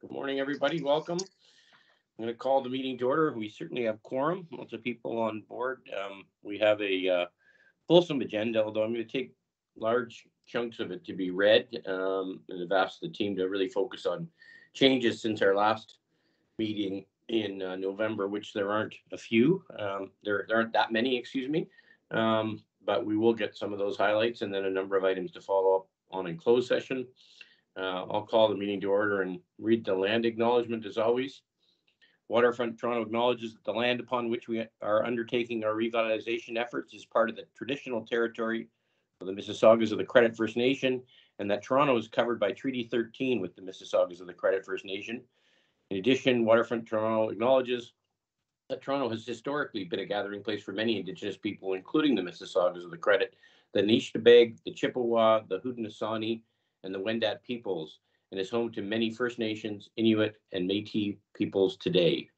Good morning, everybody. Welcome. I'm going to call the meeting to order. We certainly have quorum, lots of people on board. We have a fulsome agenda, although I'm going to take large chunks of it to be read. And I've asked the team to really focus on changes since our last meeting in November, which there aren't a few. There aren't that many, excuse me. But we will get some of those highlights and then a number of items to follow up on in closed session. I'll call the meeting to order and read the land acknowledgement as always. Waterfront Toronto acknowledges that the land upon which we are undertaking our revitalization efforts is part of the traditional territory of the Mississaugas of the Credit First Nation, and that Toronto is covered by Treaty 13 with the Mississaugas of the Credit First Nation. In addition, Waterfront Toronto acknowledges that Toronto has historically been a gathering place for many Indigenous people, including the Mississaugas of the Credit, the Anishinaabe, the Chippewa, the Haudenosaunee, and the Wendat peoples, and is home to many First Nations, Inuit, and Métis peoples today.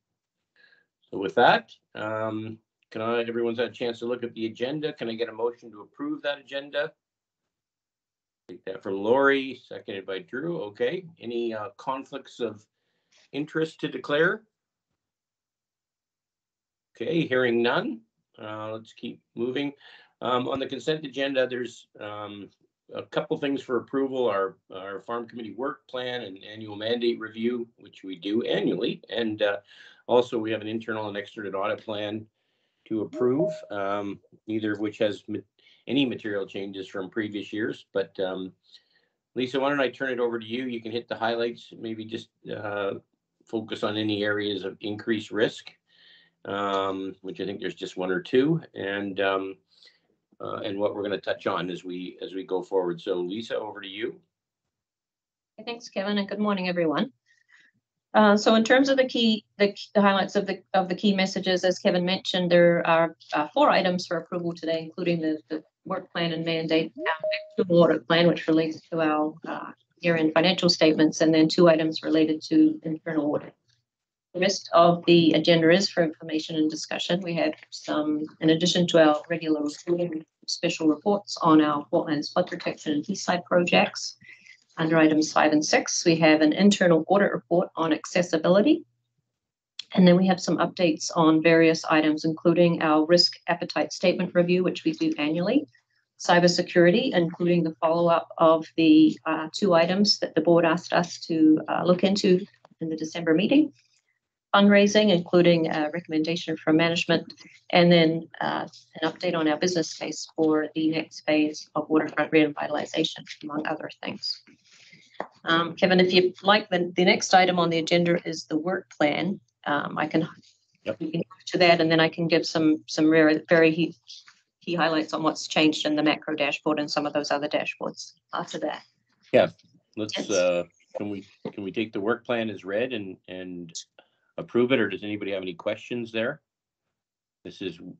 So with that, everyone's had a chance to look at the agenda. Can I get a motion to approve that agenda? Take that from Lori, seconded by Drew. Okay. Any conflicts of interest to declare? Okay, hearing none. Let's keep moving. On the consent agenda, there's a couple things for approval, our farm committee work plan and annual mandate review, which we do annually. And also we have an internal and external audit plan to approve, neither of which has any material changes from previous years. But Lisa, why don't I turn it over to you? You can hit the highlights, maybe just focus on any areas of increased risk, which I think there's just one or two. And what we're going to touch on as we go forward. So Lisa, over to you. Thanks, Kevin, and good morning, everyone. So in terms of the highlights of the key messages, as Kevin mentioned, there are 4 items for approval today, including the work plan and mandate, audit plan, which relates to our year-end financial statements, and then 2 items related to internal audit. The rest of the agenda is for information and discussion. We had some, in addition to our regular reporting, special reports on our wetlands flood protection and eastside projects. Under items 5 and 6, we have an internal audit report on accessibility. And then we have some updates on various items, including our risk appetite statement review, which we do annually, cybersecurity, including the follow-up of the 2 items that the board asked us to look into in the December meeting, fundraising, including a recommendation from management, and then an update on our business case for the next phase of waterfront revitalization, among other things. Kevin, if you like, the next item on the agenda is the work plan. I can go to that, and then I can give some very key highlights on what's changed in the macro dashboard and some of those other dashboards after that. Yeah, let's. Can we take the work plan as read and approve it, or does anybody have any questions there?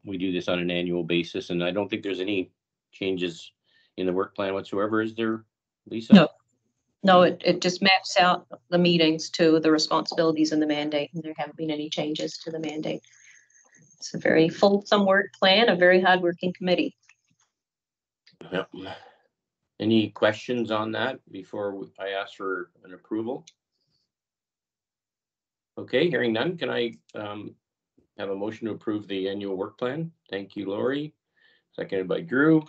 We do this on an annual basis, and I don't think there's any changes in the work plan whatsoever. Is there, Lisa? No, it just maps out the meetings to the responsibilities in the mandate, and there haven't been any changes to the mandate. It's a very fulsome work plan, a very hardworking committee. Yep. Any questions on that before I ask for an approval? Okay, hearing none, can I have a motion to approve the annual work plan? Thank you, Lori. Seconded by Drew.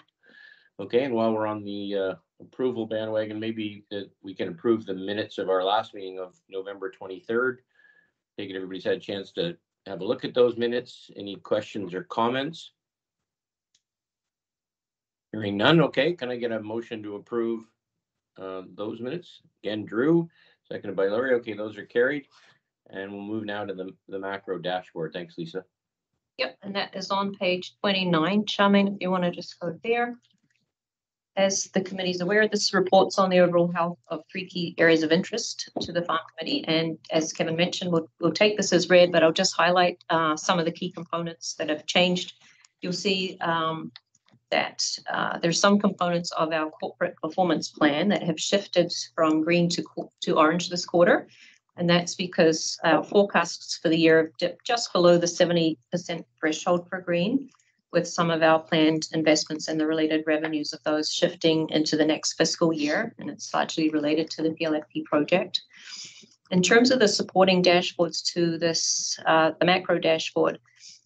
Okay, and while we're on the approval bandwagon, maybe that we can approve the minutes of our last meeting of November 23rd. Take it everybody's had a chance to have a look at those minutes. Any questions or comments? Hearing none, okay, can I get a motion to approve those minutes? Again, Drew, seconded by Lori. Okay, those are carried. And we'll move now to the macro dashboard. Thanks, Lisa. Yep, and that is on page 29. Charmaine, if you want to just go there. As the committee is aware, this reports on the overall health of 3 key areas of interest to the farm committee. And as Kevin mentioned, we'll take this as read, but I'll just highlight some of the key components that have changed. You'll see that there's some components of our corporate performance plan that have shifted from green to orange this quarter. And that's because our forecasts for the year have dipped just below the 70% threshold for green, with some of our planned investments and the related revenues of those shifting into the next fiscal year. And it's largely related to the PLFP project. In terms of the supporting dashboards to this, the macro dashboard,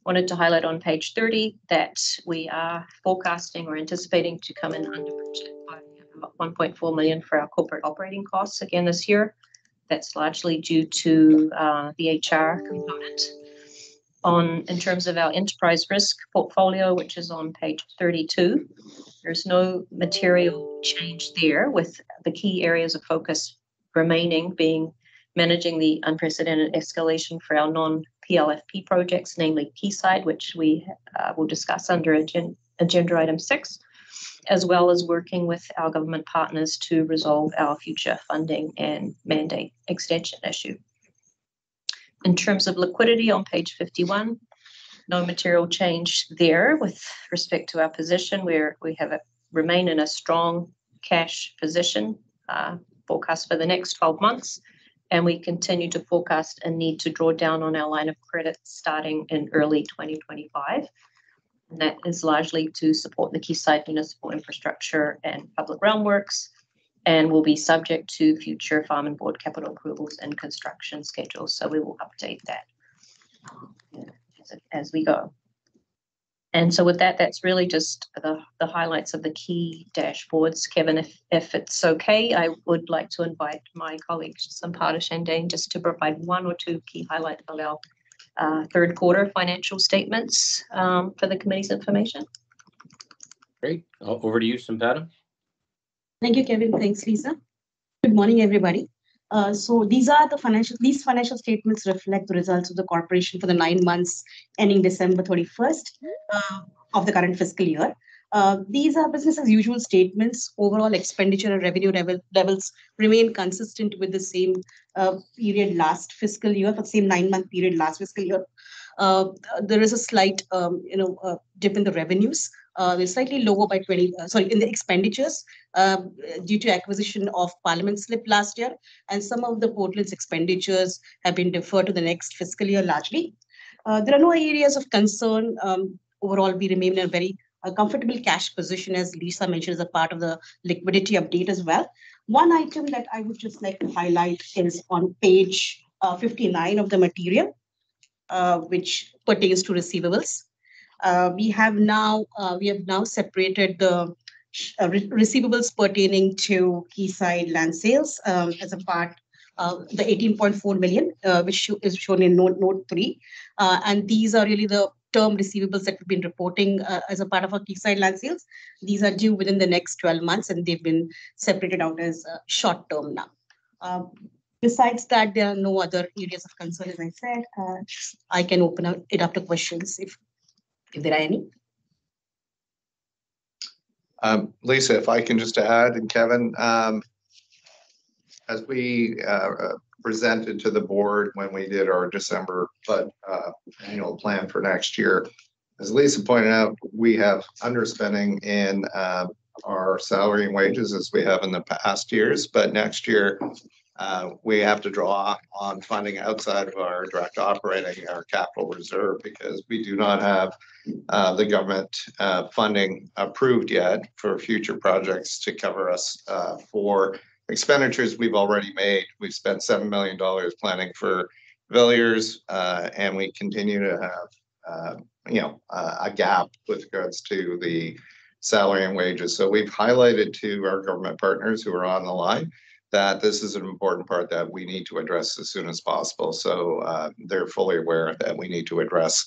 wanted to highlight on page 30 that we are forecasting or anticipating to come in under budget by about 1.4 million for our corporate operating costs again this year. That's largely due to the HR component. In terms of our enterprise risk portfolio, which is on page 32, there's no material change there, with the key areas of focus remaining being managing the unprecedented escalation for our non-PLFP projects, namely Quayside, which we will discuss under agenda item 6, as well as working with our government partners to resolve our future funding and mandate extension issue. In terms of liquidity on page 51, no material change there with respect to our position, where we remain in a strong cash position forecast for the next 12 months. And we continue to forecast a need to draw down on our line of credit starting in early 2025. And that is largely to support the Quayside municipal infrastructure and public realm works, and will be subject to future farm and board capital approvals and construction schedules. So we will update that as we go. And so with that, that's really just the highlights of the key dashboards. Kevin, if it's okay, I would like to invite my colleague, Sampata Shandane, just to provide one or two key highlights of our third quarter financial statements for the committee's information. Great. Over to you, Sampata. Thank you, Kevin. Thanks, Lisa. Good morning, everybody. So these financial statements reflect the results of the corporation for the 9 months ending December 31st of the current fiscal year. These are business as usual statements. Overall expenditure and revenue levels remain consistent with the same period last fiscal year, for the same 9-month period last fiscal year. There is a slight dip in the revenues. They're slightly lower by in the expenditures due to acquisition of Parliament slip last year, and some of the Portland's expenditures have been deferred to the next fiscal year largely. There are no areas of concern. Overall, we remain in a very comfortable cash position, as Lisa mentioned, as a part of the liquidity update as well. One item that I would just like to highlight is on page 59 of the material, which pertains to receivables. We have now separated the receivables pertaining to Quayside land sales as a part of the 18.4 million, which is shown in note 3. And these are really the term receivables that we've been reporting as a part of our Quayside land sales. These are due within the next 12 months, and they've been separated out as short term now. Besides that, there are no other areas of concern, as I said. I can open it up to questions if there are any. Lisa, if I can just add, and Kevin, as we presented to the board when we did our December annual plan for next year, as Lisa pointed out, we have underspending in our salary and wages as we have in the past years, but next year we have to draw on funding outside of our direct operating, our capital reserve, because we do not have the government funding approved yet for future projects to cover us for expenditures we've already made. We've spent $7 million planning for Villiers, and we continue to have a gap with regards to the salary and wages. So we've highlighted to our government partners who are on the line that this is an important part that we need to address as soon as possible. So they're fully aware that we need to address,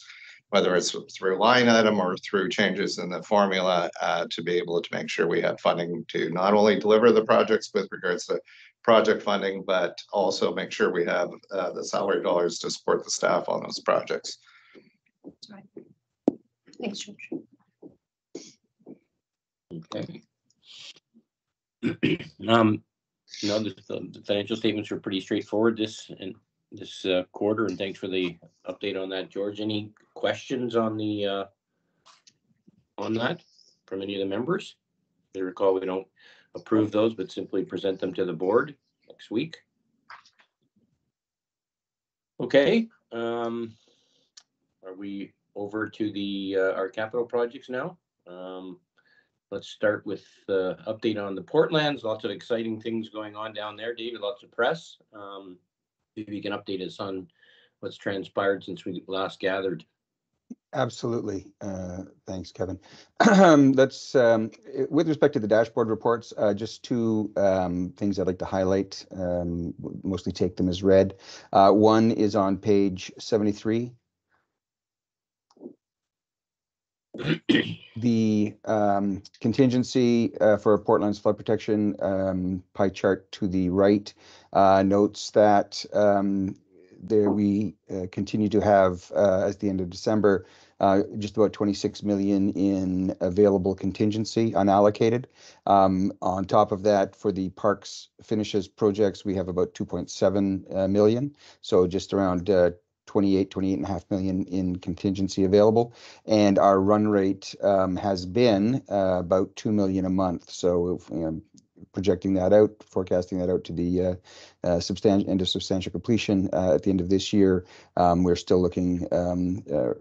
whether it's through line item or through changes in the formula, to be able to make sure we have funding to not only deliver the projects with regards to project funding, but also make sure we have the salary dollars to support the staff on those projects. That's right. Thanks, George. Okay. The financial statements were pretty straightforward this quarter, and thanks for the update on that, George. Any questions on that from any of the members? They recall we don't approve those, but simply present them to the board next week. Okay. Are we over to our capital projects now? Let's start with the update on the Portlands. Lots of exciting things going on down there, David. Lots of press. maybe you can update us on what's transpired since we last gathered. Absolutely. Thanks, Kevin. Let's, with respect to the dashboard reports, just two things I'd like to highlight, mostly take them as read. One is on page 73. The contingency for Portland's flood protection pie chart to the right notes that there we continue to have, at the end of December, just about 26 million in available contingency unallocated. On top of that, for the parks finishes projects, we have about 2.7 million. So just around 28.5 million in contingency available. And our run rate has been about 2 million a month. So projecting that out, forecasting that out to the end of substantial completion at the end of this year, we're still looking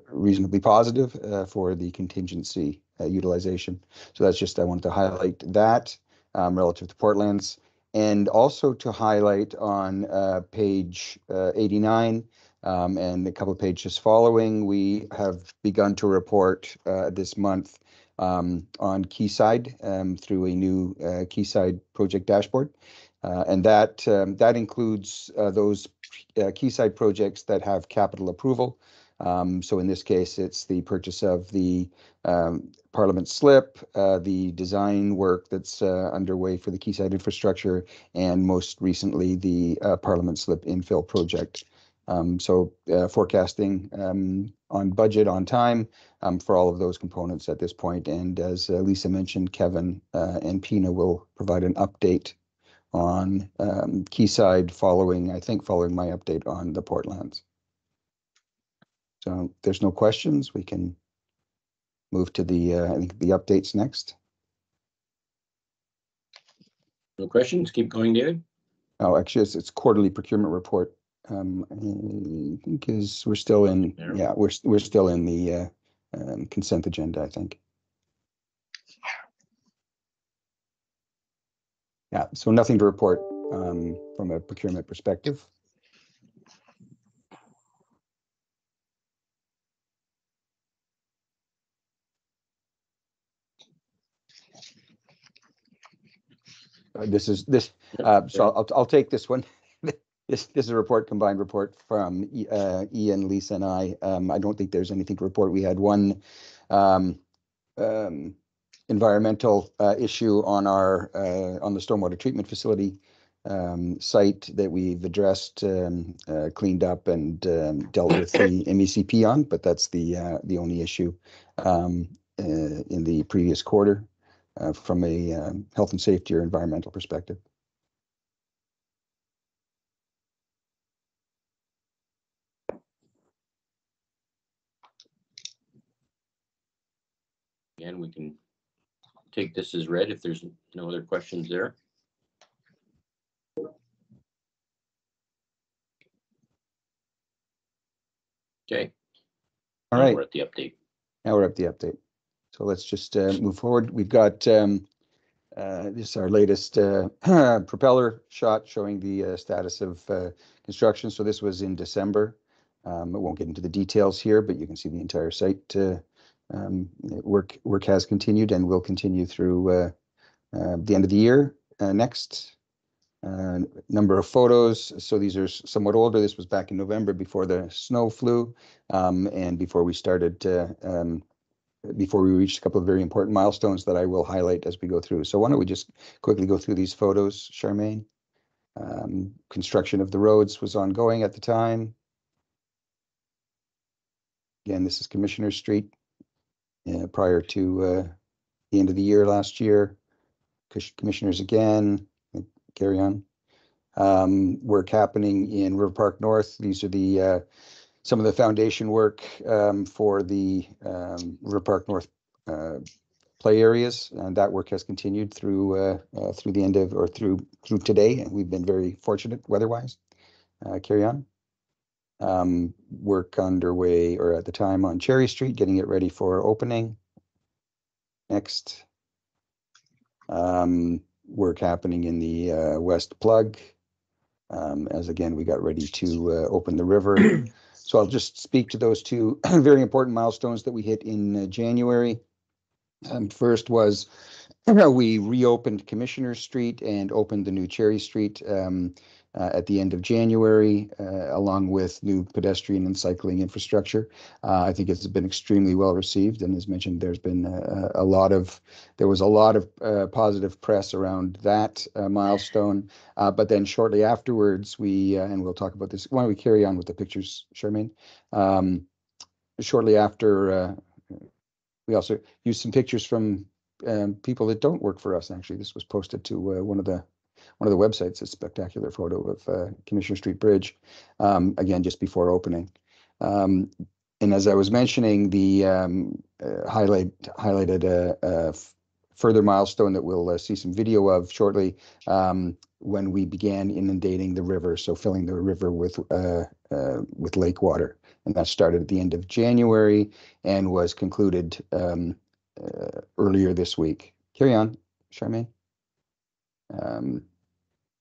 reasonably positive for the contingency utilization. So that's just, I wanted to highlight that relative to Portland's, and also to highlight on page 89 and a couple of pages following, we have begun to report this month on Quayside through a new Quayside project dashboard. And that includes those Quayside projects that have capital approval. So in this case, it's the purchase of the Parliament slip, the design work that's underway for the Quayside infrastructure, and most recently the Parliament slip infill project. So forecasting on budget, on time for all of those components at this point. And as Lisa mentioned, Kevin and Pina will provide an update on Quayside following my update on the Portlands. So if there's no questions, we can move to the, I think the updates next. No questions? Keep going, David. Oh, actually, it's quarterly procurement report. I think we're still in, yeah, we're still in the consent agenda, I think. Yeah, so nothing to report from a procurement perspective. So I'll take this one. This is a combined report from Ian, Lisa, and I. I don't think there's anything to report. We had one environmental issue on the stormwater treatment facility site that we've addressed, cleaned up, and dealt with the MECP on. But that's the only issue in the previous quarter from a health and safety or environmental perspective. And we can take this as read if there's no other questions there. Okay. All right. We're at the update. Now we're at the update. So let's just move forward. We've got this is our latest propeller shot showing the status of construction. So this was in December. I won't get into the details here, but you can see the entire site work has continued and will continue through the end of the year. Next, number of photos. So these are somewhat older. This was back in November before the snow flew and before we started, before we reached a couple of very important milestones that I will highlight as we go through. So why don't we just quickly go through these photos, Charmaine? Construction of the roads was ongoing at the time. Again, this is Commissioner Street prior to the end of the year last year. Commissioners again, carry on. Work happening in River Park North. These are the some of the foundation work for the River Park North play areas, and that work has continued through the end of, or through today, and we've been very fortunate weather-wise. Carry on. Work underway, or at the time, on Cherry Street, getting it ready for opening. Next. Work happening in the West Plug. as again, we got ready to open the river. So I'll just speak to those two very important milestones that we hit in January. First was we reopened Commissioner Street and opened the new Cherry Street at the end of January, along with new pedestrian and cycling infrastructure. I think it's been extremely well received, and as mentioned, there was a lot of positive press around that milestone. But then shortly afterwards, and we'll talk about this. Why don't we carry on with the pictures, Charmaine? Shortly after, we also used some pictures from people that don't work for us. Actually, this was posted to one of the websites. A spectacular photo of Commissioner Street Bridge, again just before opening. And as I was mentioning, the highlighted a further milestone that we'll see some video of shortly, when we began inundating the river, so filling the river with lake water, and that started at the end of January and was concluded earlier this week. Carry on, Charmaine.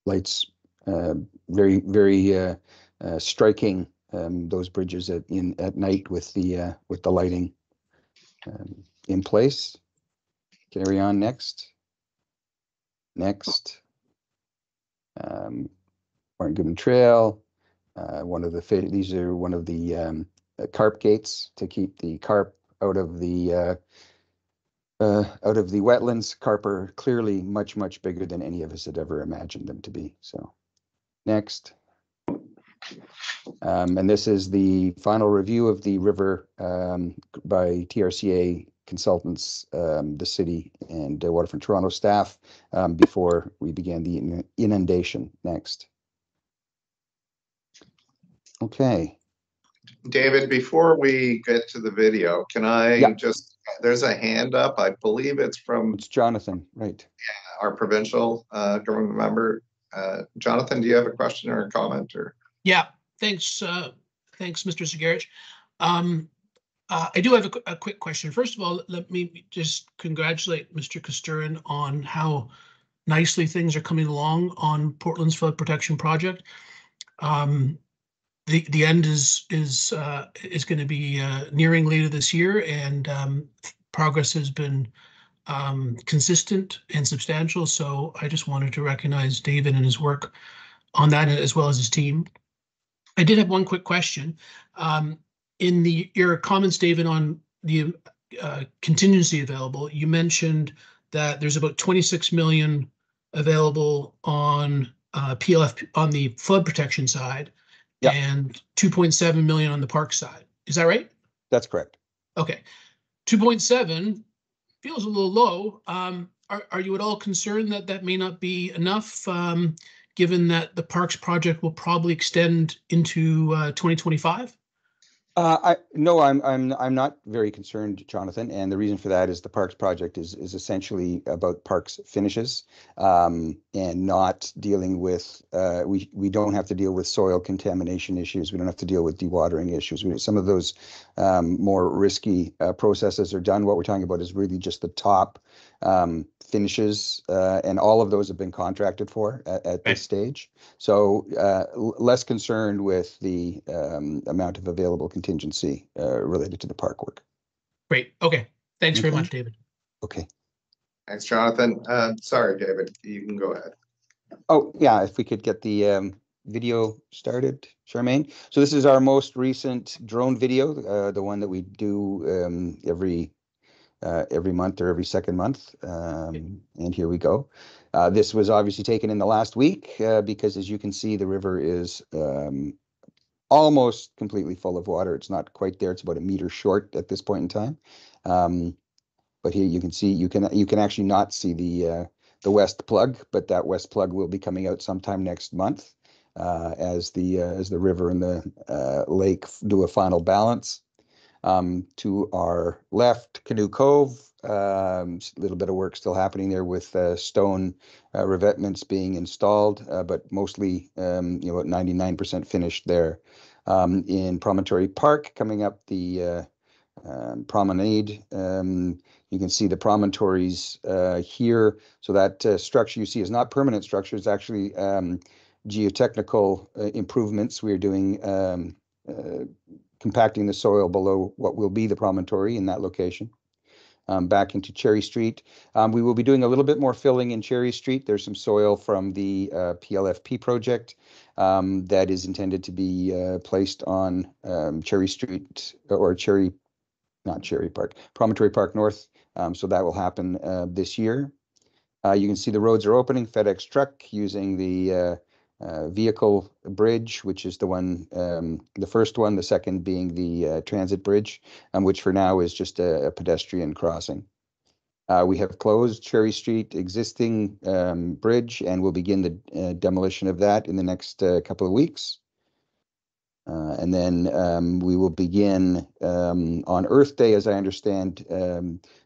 Lights, very, very striking, those bridges at night with the lighting in place. Carry on next. Martin Goodman Trail. These are one of the carp gates to keep the carp out of the wetlands. Carp are clearly much, much bigger than any of us had ever imagined them to be. So next. And this is the final review of the river by TRCA consultants, the city and Waterfront Toronto staff, before we began the inundation. Next. Okay. David, before we get to the video, can I just, there's a hand up. I believe it's Jonathan, right? Our provincial government member. Jonathan, do you have a question or a comment? Or yeah, thanks, Mr. Zagarich. I do have a quick question. First of all, let me just congratulate Mr. Kosturin on how nicely things are coming along on Portland's flood protection project. The end is going to be nearing later this year, and progress has been consistent and substantial. So I just wanted to recognize David and his work on that, as well as his team. I did have one quick question. In your comments, David, on the contingency available, you mentioned that there's about 26 million available on PLF on the flood protection side, and 2.7 million on the park side. Is that right? That's correct. Okay. 2.7 feels a little low. Are you at all concerned that that may not be enough, given that the parks project will probably extend into 2025? No, I'm not very concerned, Jonathan, and the reason for that is the parks project is essentially about parks finishes, and not dealing with we don't have to deal with soil contamination issues. We don't have to deal with dewatering issues. Some of those more risky processes are done. What we're talking about is really just the top finishes, and all of those have been contracted for at this stage. So less concerned with the amount of available contingency related to the park work. Great. Okay. Thanks very much, David. Okay. Thanks, Jonathan. Sorry, David, you can go ahead. Oh, yeah, if we could get the video started, Charmaine. So this is our most recent drone video, the one that we do every month or every second month. And here we go. This was obviously taken in the last week because, as you can see, the river is almost completely full of water. It's not quite there. It's about a meter short at this point in time. But here you can see, you can actually not see the west plug, but that west plug will be coming out sometime next month as the river and the lake do a final balance. To our left, Canoe Cove, a little bit of work still happening there with stone revetments being installed, but mostly about 99% finished there. In Promontory Park, coming up the promenade, you can see the promontories here. So that structure you see is not permanent structure. It's actually geotechnical improvements. We are doing compacting the soil below what will be the promontory in that location. Back into Cherry Street. We will be doing a little bit more filling in Cherry Street. There's some soil from the PLFP project that is intended to be placed on Cherry Street or not Cherry Park, Promontory Park North. So that will happen this year. You can see the roads are opening. FedEx truck using the vehicle bridge, which is the one, the first one, the second being the transit bridge, which for now is just a pedestrian crossing. We have closed Cherry Street existing bridge and will begin the demolition of that in the next couple of weeks. And then we will begin on Earth Day, as I understand,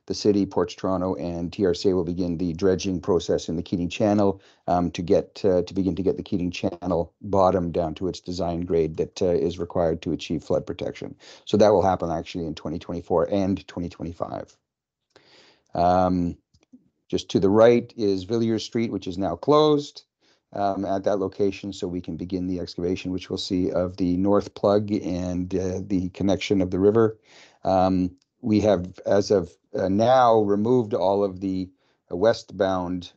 the city, Ports Toronto, and TRCA will begin the dredging process in the Keating Channel to begin to get the Keating Channel bottom down to its design grade that is required to achieve flood protection. So that will happen actually in 2024 and 2025. Just to the right is Villiers Street, which is now closed at that location, so we can begin the excavation, which we'll see of the north plug and the connection of the river. We have, as of now, removed all of the westbound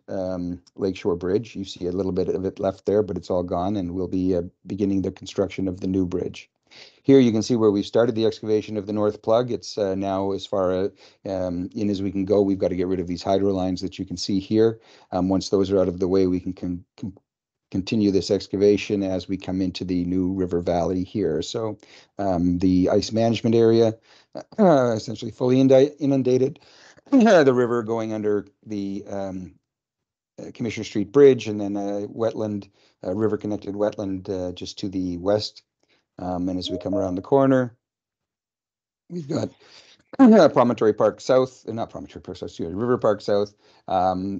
Lakeshore Bridge. You see a little bit of it left there, but it's all gone, and we'll be beginning the construction of the new bridge. Here you can see where we started the excavation of the north plug. It's now as far in as we can go. We've got to get rid of these hydro lines that you can see here. Once those are out of the way, we can continue this excavation as we come into the new river valley here. So the ice management area essentially fully inundated. The river going under the Commissioner Street Bridge, and then a wetland, river-connected wetland just to the west. And as we come around the corner, we've got Promontory Park South, not Promontory Park South, excuse me, River Park South,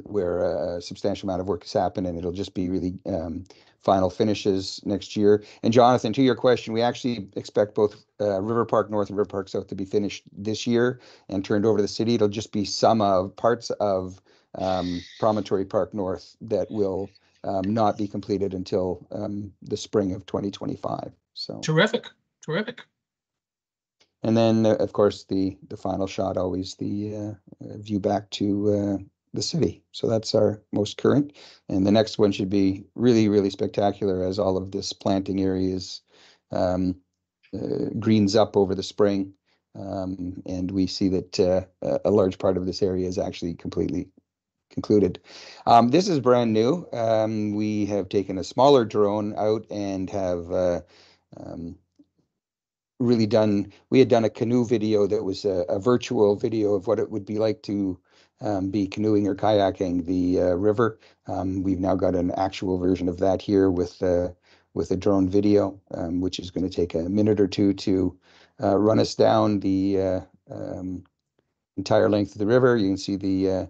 where a substantial amount of work has happened, and it'll just be really final finishes next year. And Jonathan, to your question, we actually expect both River Park North and River Park South to be finished this year and turned over to the city. It'll just be some of parts of Promontory Park North that will not be completed until the spring of 2025. So Terrific. And then, of course, the final shot, always the view back to the city. So that's our most current. And the next one should be really, really spectacular as all of this planting areas greens up over the spring. And we see that a large part of this area is actually completely concluded. This is brand new. We have taken a smaller drone out and have we had done a canoe video that was a virtual video of what it would be like to be canoeing or kayaking the river. We've now got an actual version of that here with a drone video, which is going to take a minute or two to run us down the entire length of the river. You can see the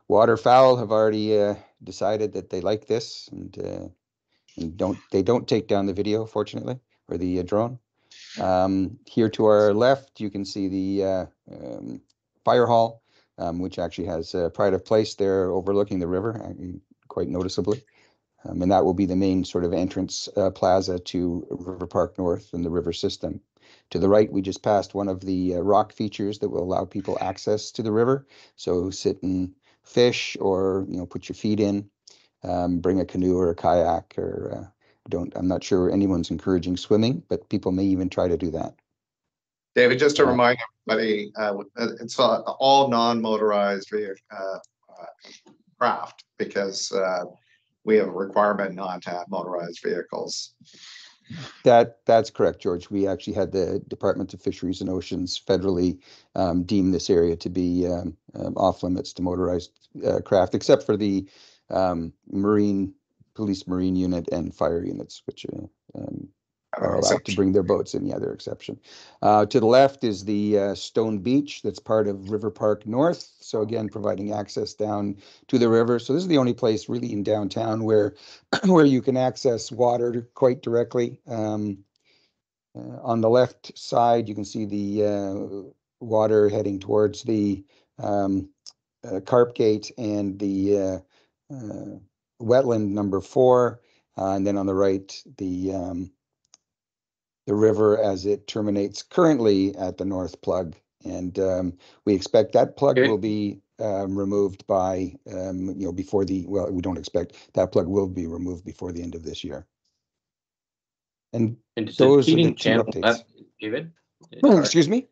waterfowl have already decided that they like this and they don't take down the video, fortunately, or the drone. Here to our left, you can see the fire hall, which actually has pride of place there overlooking the river, quite noticeably. And that will be the main sort of entrance plaza to River Park North and the river system. To the right, we just passed one of the rock features that will allow people access to the river. So sit and fish, or put your feet in, bring a canoe or a kayak, or I'm not sure anyone's encouraging swimming, but people may even try to do that. David, just to remind everybody, it's all non-motorized craft, because we have a requirement not to have motorized vehicles. That's correct, George. We actually had the Department of Fisheries and Oceans federally deem this area to be off limits to motorized craft, except for the police marine unit and fire units, which are allowed to bring their boats in. Yeah, they're exception. To the left is the Stone Beach that's part of River Park North. So again, providing access down to the river. So this is the only place really in downtown where you can access water quite directly. On the left side, you can see the water heading towards the Carp Gate and the wetland number 4. And then on the right, the river as it terminates currently at the north plug. And we expect that plug Okay. will be removed by, before well, we don't expect, that plug will be removed before the end of this year. And And does those the are the Keating two channel updates. have, David? Excuse me?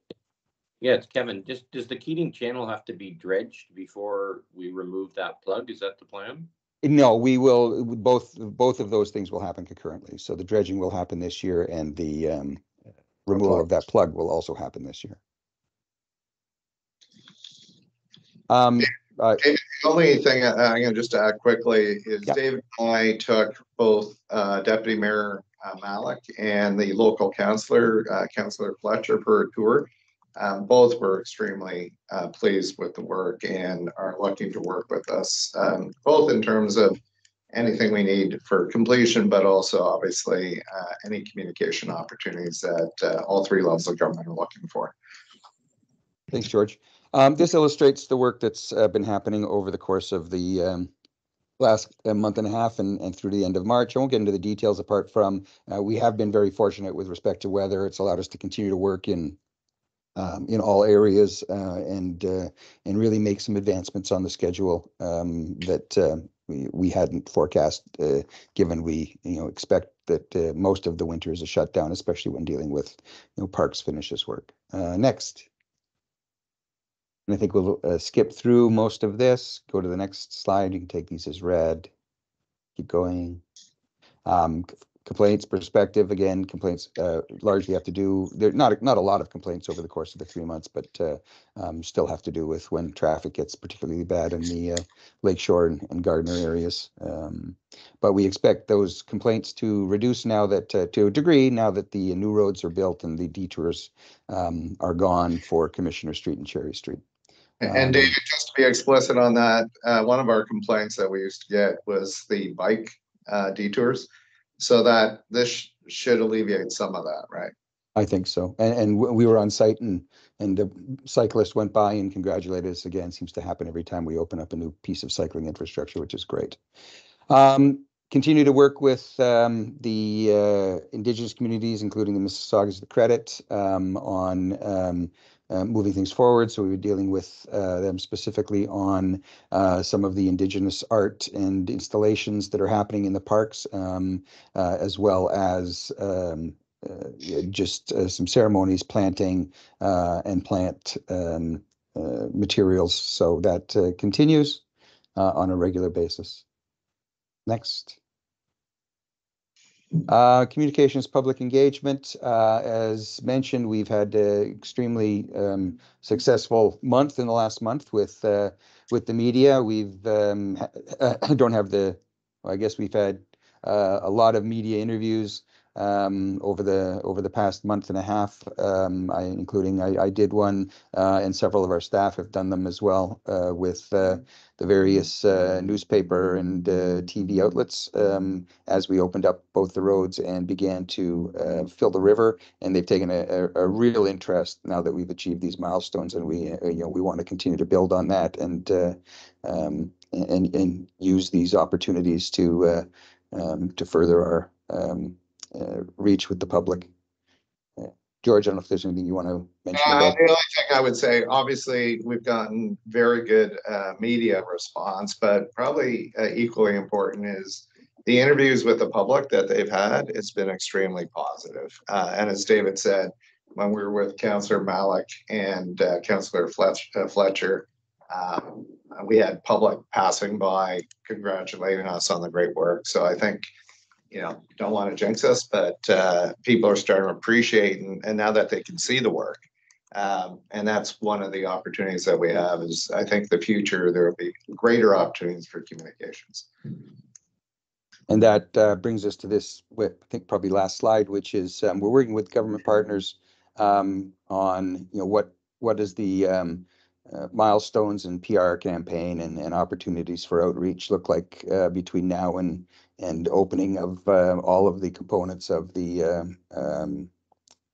Yeah, it's Kevin. Does the Keating channel have to be dredged before we remove that plug? Is that the plan? No, we will, both of those things will happen concurrently. So the dredging will happen this year, and the removal of that plug will also happen this year. The only thing I'm going to just add quickly is Yep. David and I took both Deputy Mayor Malik and the local councillor, Councillor Fletcher, for a tour. Both were extremely pleased with the work and are looking to work with us, both in terms of anything we need for completion, but also obviously any communication opportunities that all three levels of government are looking for. Thanks, George. This illustrates the work that's been happening over the course of the last month and a half and through the end of March. I won't get into the details apart from we have been very fortunate with respect to weather. It's allowed us to continue to work in all areas and really make some advancements on the schedule that we hadn't forecast, given we expect that most of the winter is a shutdown, especially when dealing with parks finishes work. Next. And I think we'll skip through most of this. Go to the next slide. You can take these as read. Keep going. Complaints perspective, again, complaints largely have to do, there's not a lot of complaints over the course of the 3 months, but still have to do with when traffic gets particularly bad in the Lakeshore and Gardner areas. But we expect those complaints to reduce now that, to a degree, now that the new roads are built and the detours are gone for Commissioner Street and Cherry Street. And David, just to be explicit on that, one of our complaints that we used to get was the bike detours. So that this should alleviate some of that, right? I think so. And we were on site and the cyclist went by and congratulated us again. Seems to happen every time we open up a new piece of cycling infrastructure, which is great. Continue to work with the Indigenous communities, including the Mississaugas of the Credit, on moving things forward. So we were dealing with them specifically on some of the Indigenous art and installations that are happening in the parks, as well as just some ceremonies, planting and plant materials. So that continues on a regular basis. Next. Communications, public engagement. As mentioned, we've had an extremely successful month in the last month with the media. We've don't have the, well, I guess we've had a lot of media interviews over the past month and a half, including I did one, and several of our staff have done them as well with the various newspaper and TV outlets as we opened up both the roads and began to fill the river. And they've taken a real interest now that we've achieved these milestones, and we want to continue to build on that and use these opportunities to further our reach with the public. George, I don't know if there's anything you want to mention about. The only thing I would say, obviously, we've gotten very good media response, but probably equally important is the interviews with the public that they've had. It's been extremely positive. And as David said, when we were with Councillor Malik and Councillor Fletcher, we had public passing by congratulating us on the great work. So I think, don't want to jinx us, but people are starting to appreciate, and now that they can see the work. And that's one of the opportunities that we have is, I think the future, there will be greater opportunities for communications. And that brings us to this, I think probably last slide, which is we're working with government partners on, what is the milestones and PR campaign and opportunities for outreach look like between now and opening of all of the components of the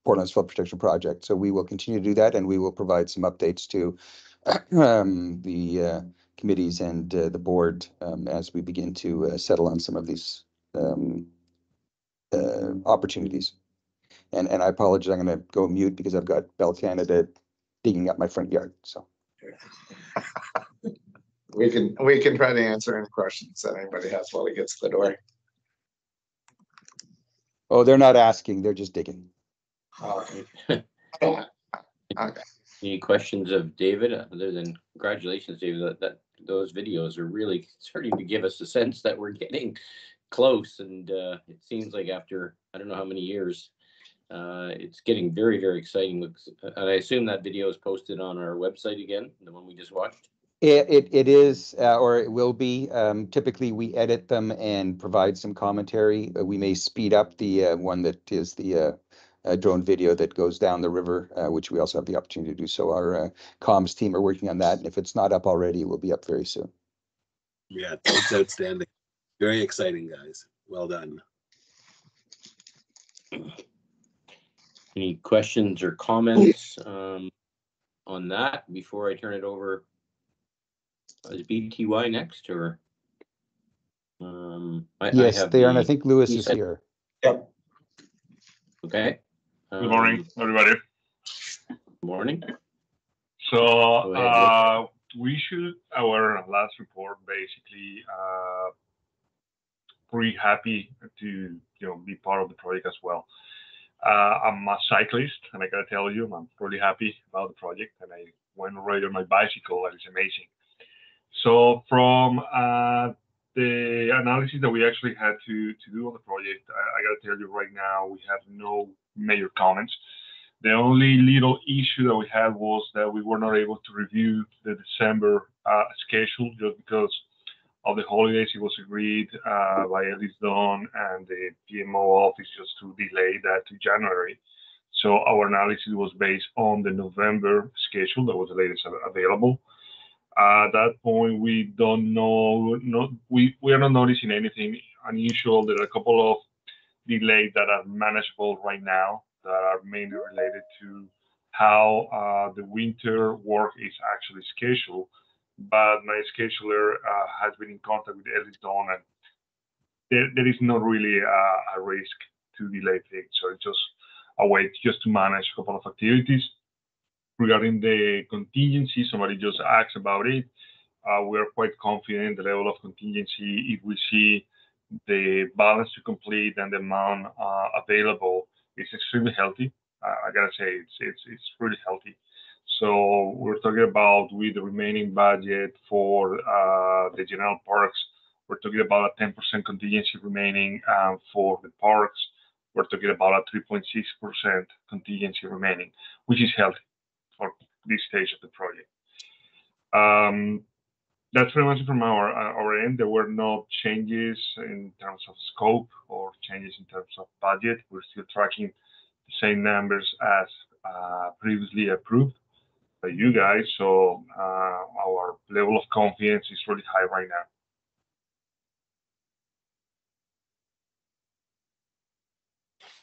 Portland's Flood Protection Project. So we will continue to do that, and we will provide some updates to the committees and the board as we begin to settle on some of these opportunities. And I apologize, I'm going to go mute because I've got Bell Canada digging up my front yard. So We can try to answer any questions that anybody has while he gets to the door. oh, they're not asking, they're just digging. Okay. Any questions of David, other than congratulations, David, that those videos are really starting to give us a sense that we're getting close. And it seems like after, I don't know how many years, it's getting very, very exciting. And I assume that video is posted on our website again, the one we just watched. It is, or it will be. Typically, we edit them and provide some commentary. We may speed up the one that is the drone video that goes down the river, which we also have the opportunity to do. So our comms team are working on that. And if it's not up already, it will be up very soon. Yeah, it's outstanding. Very exciting, guys. Well done. Any questions or comments on that before I turn it over? Is BTY next, or? Yes, I have they are, and I think Lewis is here. Yep. Okay. Good morning, everybody. Good morning. So we issued our last report, basically pretty happy to be part of the project as well. I'm a cyclist, and I gotta tell you, I'm really happy about the project, and I went already on my bicycle, and it's amazing. So from the analysis that we actually had to do on the project, I gotta tell you right now, we have no major comments. The only little issue that we had was that we were not able to review the December schedule just because of the holidays. It was agreed by Ellis Dawn and the PMO office just to delay that to January. So our analysis was based on the November schedule that was the latest available. At that point, we don't know, we are not noticing anything unusual. There are a couple of delays that are manageable right now that are mainly related to how the winter work is actually scheduled. But my scheduler has been in contact with Ellis Dawn, and there is not really a risk to delay things. So it's just a way just to manage a couple of activities. Regarding the contingency, somebody just asked about it. We are quite confident in the level of contingency. If we see the balance to complete and the amount available is extremely healthy. I gotta say it's really healthy. So we're talking about with the remaining budget for the general parks, we're talking about a 10% contingency remaining for the parks. We're talking about a 3.6% contingency remaining, which is healthy for this stage of the project. That's pretty much from our end. There were no changes in terms of scope or changes in terms of budget. We're still tracking the same numbers as previously approved by you guys. So our level of confidence is really high right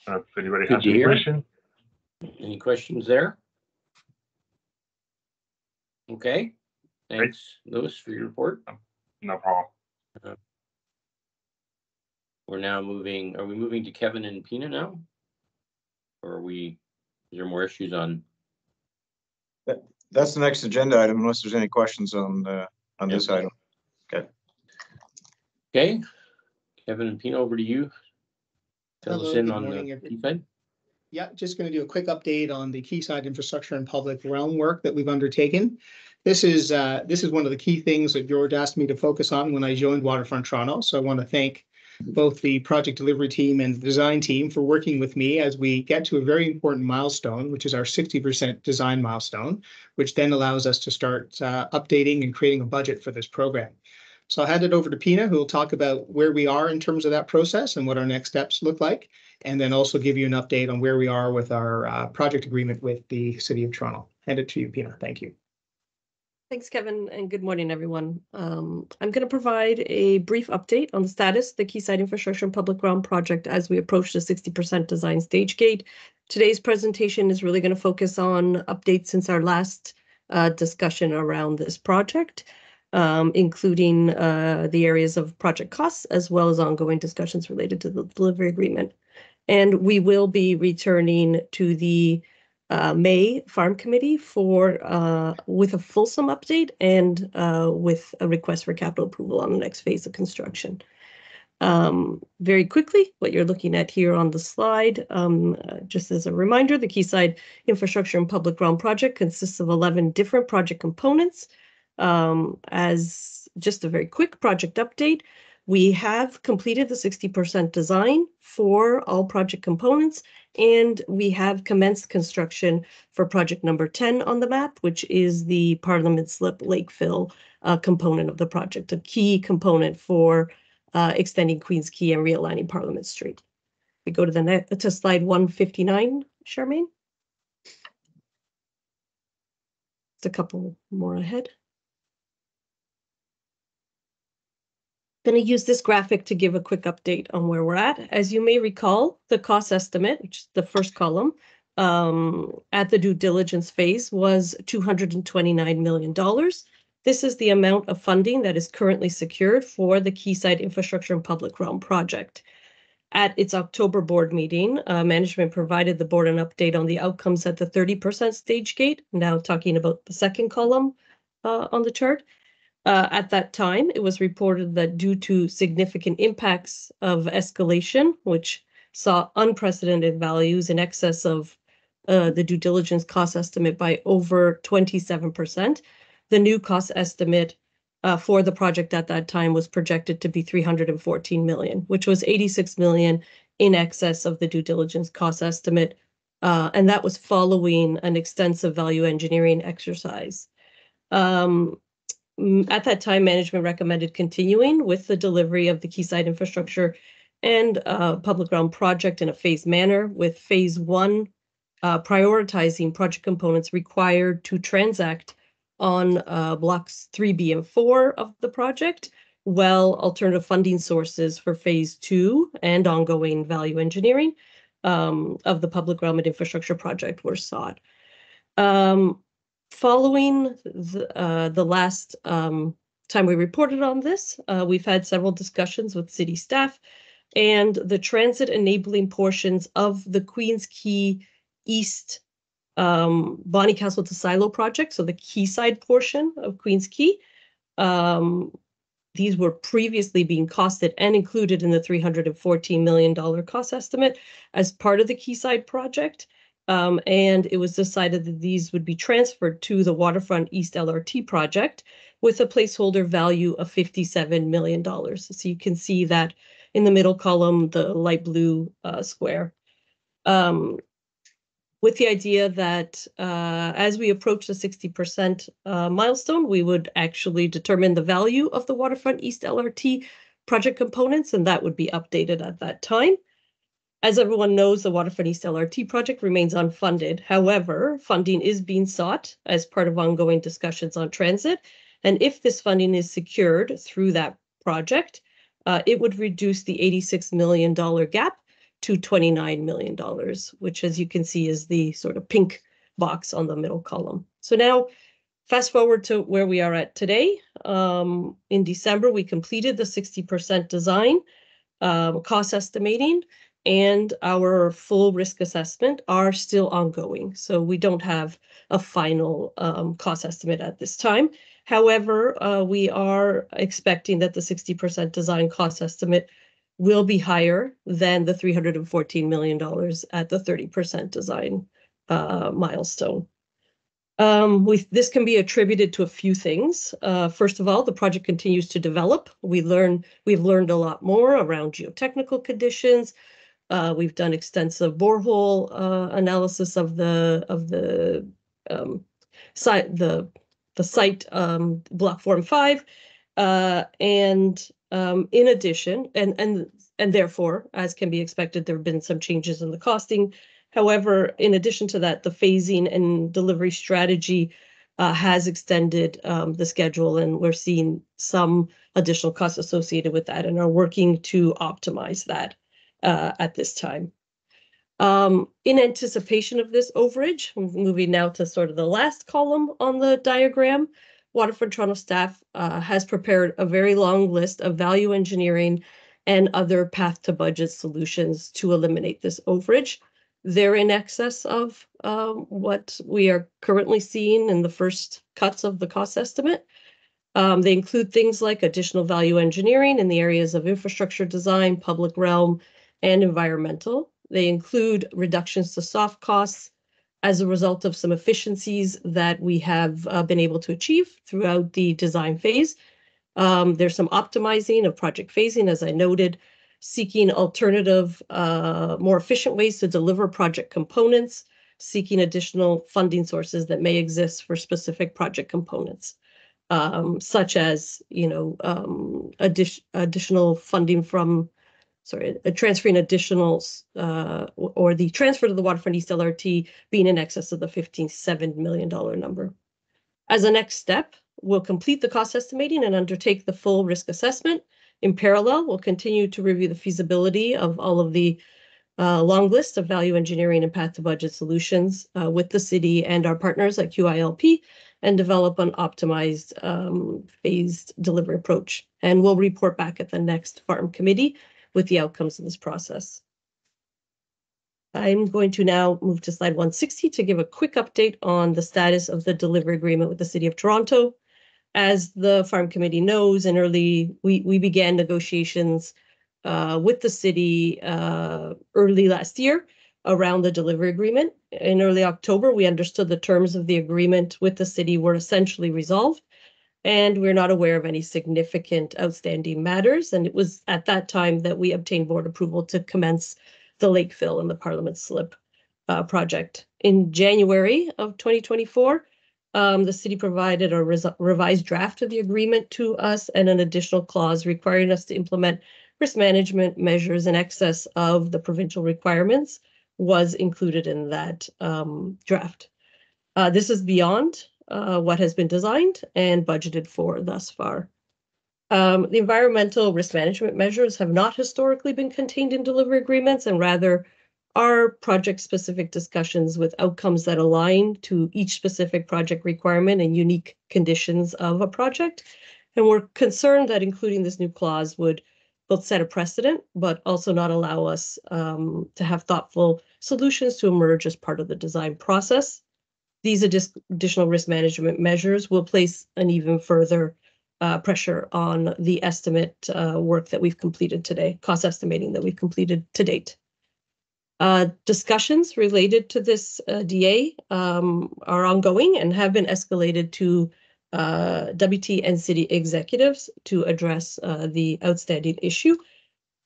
now. If anybody has any questions. Any questions there? Okay. Thanks, Lewis, for your report. No problem. We're now moving. Are we moving to Kevin and Pina now? Or are we? Is there more issues on? That's the next agenda item, unless there's any questions on this item. Okay. Okay. Kevin and Pina, over to you. Tell us in on the Quayside. Yeah, just going to do a quick update on the Quayside infrastructure and public realm work that we've undertaken. This is one of the key things that George asked me to focus on when I joined Waterfront Toronto. So I want to thank both the project delivery team and the design team for working with me as we get to a very important milestone, which is our 60% design milestone, which then allows us to start updating and creating a budget for this program. So I'll hand it over to Pina, who will talk about where we are in terms of that process and what our next steps look like, and then also give you an update on where we are with our project agreement with the City of Toronto. Hand it to you, Pina. Thank you. Thanks, Kevin, and good morning, everyone. I'm going to provide a brief update on the status of the Quayside Infrastructure and Public Realm project as we approach the 60% design stage gate. Today's presentation is really going to focus on updates since our last discussion around this project. including the areas of project costs, as well as ongoing discussions related to the delivery agreement. And we will be returning to the May Farm Committee with a fulsome update and with a request for capital approval on the next phase of construction. Very quickly, what you're looking at here on the slide, just as a reminder, the Quayside Infrastructure and Public Realm project consists of 11 different project components. As just a very quick project update, we have completed the 60% design for all project components, and we have commenced construction for project number 10 on the map, which is the Parliament Slip Lake Fill component of the project, a key component for extending Queens Quay and realigning Parliament Street. We go to to slide 159, Charmaine. It's a couple more ahead. I'm going to use this graphic to give a quick update on where we're at. As you may recall, the cost estimate, which is the first column, at the due diligence phase was $229 million. This is the amount of funding that is currently secured for the Quayside Infrastructure and Public Realm project. At its October board meeting, management provided the board an update on the outcomes at the 30% stage gate, now talking about the second column on the chart. At that time, it was reported that due to significant impacts of escalation, which saw unprecedented values in excess of the due diligence cost estimate by over 27%, the new cost estimate for the project at that time was projected to be $314 million, which was $86 million in excess of the due diligence cost estimate. And that was following an extensive value engineering exercise. At that time, management recommended continuing with the delivery of the Quayside Infrastructure and Public Realm project in a phased manner, with phase one prioritizing project components required to transact on blocks 3B and 4 of the project, while alternative funding sources for phase 2 and ongoing value engineering of the Public Realm and Infrastructure project were sought. Following the last time we reported on this, we've had several discussions with city staff, and the transit enabling portions of the Queens Quay East Bonnycastle to Silo project, so the quayside portion of Queens Quay. These were previously being costed and included in the $314 million cost estimate as part of the quayside project. And it was decided that these would be transferred to the Waterfront East LRT project with a placeholder value of $57 million. So you can see that in the middle column, the light blue square. With the idea that as we approach the 60% milestone, we would actually determine the value of the Waterfront East LRT project components, and that would be updated at that time. As everyone knows, the Waterfront East LRT project remains unfunded. However, funding is being sought as part of ongoing discussions on transit. And if this funding is secured through that project, it would reduce the $86 million gap to $29 million, which, as you can see, is the sort of pink box on the middle column. So now, fast forward to where we are at today. In December, we completed the 60% design, cost estimating, and our full risk assessment are still ongoing. So we don't have a final cost estimate at this time. However, we are expecting that the 60% design cost estimate will be higher than the $314 million at the 30% design milestone. This can be attributed to a few things. First of all, the project continues to develop. We've learned a lot more around geotechnical conditions. We've done extensive borehole analysis of the site, the site block form 5, and in addition, and therefore, as can be expected, there have been some changes in the costing. However, in addition to that, the phasing and delivery strategy has extended the schedule, and we're seeing some additional costs associated with that and are working to optimize that at this time. In anticipation of this overage, moving now to sort of the last column on the diagram, Waterfront Toronto staff has prepared a very long list of value engineering and other path to budget solutions to eliminate this overage. They're in excess of what we are currently seeing in the first cuts of the cost estimate. They include things like additional value engineering in the areas of infrastructure design, public realm, and environmental. They include reductions to soft costs as a result of some efficiencies that we have been able to achieve throughout the design phase. There's some optimizing of project phasing, as I noted, seeking alternative, more efficient ways to deliver project components, seeking additional funding sources that may exist for specific project components, such as, additional funding from, transferring additional, or the transfer to the Waterfront East LRT being in excess of the $57 million number. As a next step, we'll complete the cost estimating and undertake the full risk assessment. In parallel, we'll continue to review the feasibility of all of the long list of value engineering and path to budget solutions with the city and our partners at QILP, and develop an optimized phased delivery approach. And we'll report back at the next farm committee with the outcomes of this process. I'm going to now move to slide 160 to give a quick update on the status of the delivery agreement with the City of Toronto. As the farm committee knows, we began negotiations with the city early last year around the delivery agreement. In early October, we understood the terms of the agreement with the city were essentially resolved, and we're not aware of any significant outstanding matters. And it was at that time that we obtained board approval to commence the Lakefill and the Parliament Slip project. In January of 2024, the city provided a revised draft of the agreement to us and an additional clause requiring us to implement risk management measures in excess of the provincial requirements was included in that draft. This is beyond what has been designed and budgeted for thus far. The environmental risk management measures have not historically been contained in delivery agreements, and rather are project-specific discussions with outcomes that align to each specific project requirement and unique conditions of a project. And we're concerned that including this new clause would both set a precedent, but also not allow us to have thoughtful solutions to emerge as part of the design process. These additional risk management measures will place an even further pressure on the estimate work that we've completed today, cost estimating that we've completed to date. Discussions related to this DA are ongoing and have been escalated to WT and city executives to address the outstanding issue.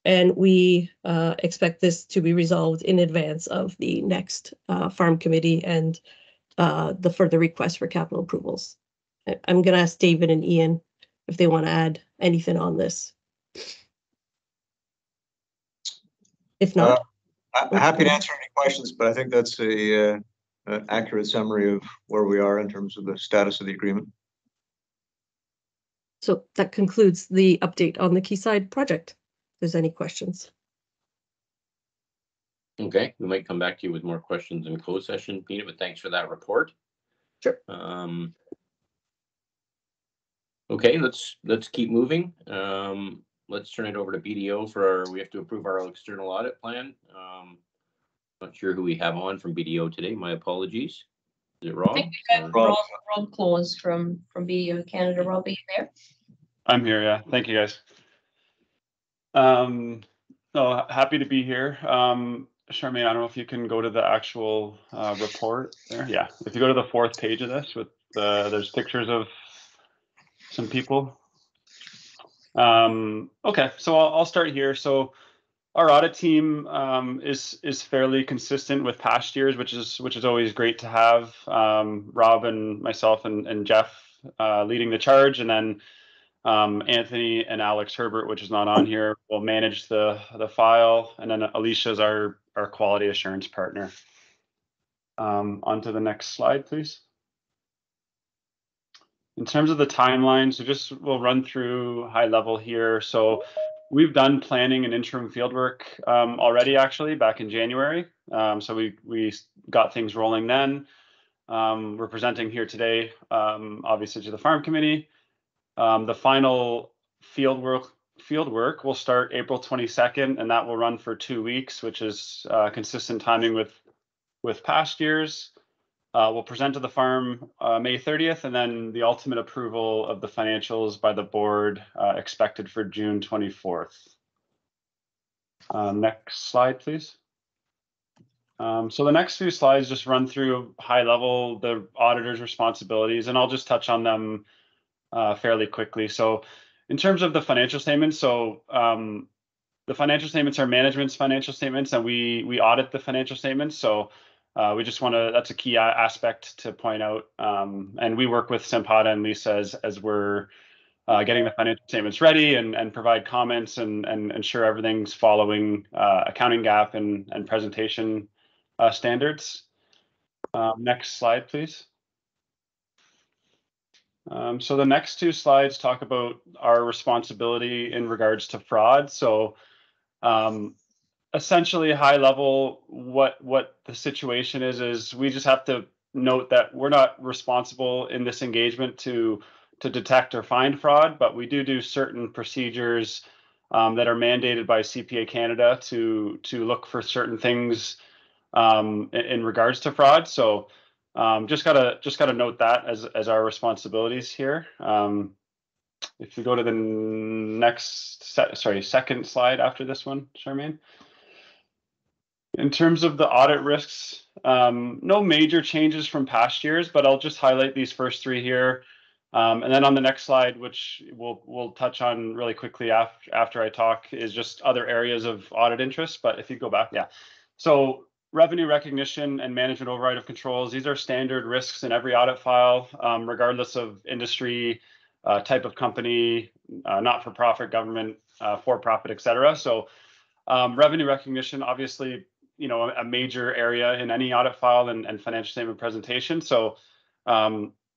And we expect this to be resolved in advance of the next farm committee and the further request for capital approvals. I'm going to ask David and Ian if they want to add anything on this. If not, I'm happy to answer any questions, but I think that's an accurate summary of where we are in terms of the status of the agreement. So that concludes the update on the Quayside project. If there's any questions. Okay, we might come back to you with more questions in closed session, Peter, but thanks for that report. Sure. Okay, let's keep moving. Let's turn it over to BDO for we have to approve our external audit plan. Not sure who we have on from BDO today. My apologies. Is it Rob? I think we have Rob Claus from BDO Canada. Rob, are you there? I'm here, yeah. Thank you, guys. So happy to be here. Charmaine, I don't know if you can go to the actual report there. Yeah, if you go to the 4th page of this, with there's pictures of some people. Okay, so I'll start here. So our audit team is fairly consistent with past years, which is always great to have. Rob and myself and Jeff leading the charge, and then Anthony and Alex Herbert, which is not on here, will manage the file, and then Alicia's our quality assurance partner. On to the next slide, please. In terms of the timeline, so we'll run through high level here. So we've done planning and interim fieldwork already, actually, back in January. So we got things rolling then. we're presenting here today, obviously to the Farm Committee. The final field work will start April 22nd, and that will run for 2 weeks, which is consistent timing with past years. We'll present to the farm May 30th, and then the ultimate approval of the financials by the board expected for June 24th. Next slide, please. So the next few slides just run through high level the auditor's responsibilities, and I'll just touch on them fairly quickly. So in terms of the financial statements, so the financial statements are management's financial statements, and we audit the financial statements. So we just want to, that's a key aspect to point out. And we work with Sampada and Lisa as we're getting the financial statements ready and provide comments and ensure everything's following accounting gap and presentation standards. Next slide, please. So the next 2 slides talk about our responsibility in regards to fraud. So essentially, high level, what the situation is we just have to note that we're not responsible in this engagement to detect or find fraud, but we do certain procedures that are mandated by CPA Canada to look for certain things in regards to fraud. So just gotta note that as our responsibilities here. If you go to the next second slide after this one, Charmaine. In terms of the audit risks, no major changes from past years, but I'll just highlight these first 3 here. And then on the next slide, which we'll touch on really quickly after I talk, is just other areas of audit interest. But if you go back, yeah. So revenue recognition and management override of controls, these are standard risks in every audit file, regardless of industry, type of company, not-for-profit, government, for-profit, et cetera. So revenue recognition, obviously, a major area in any audit file and financial statement presentation. So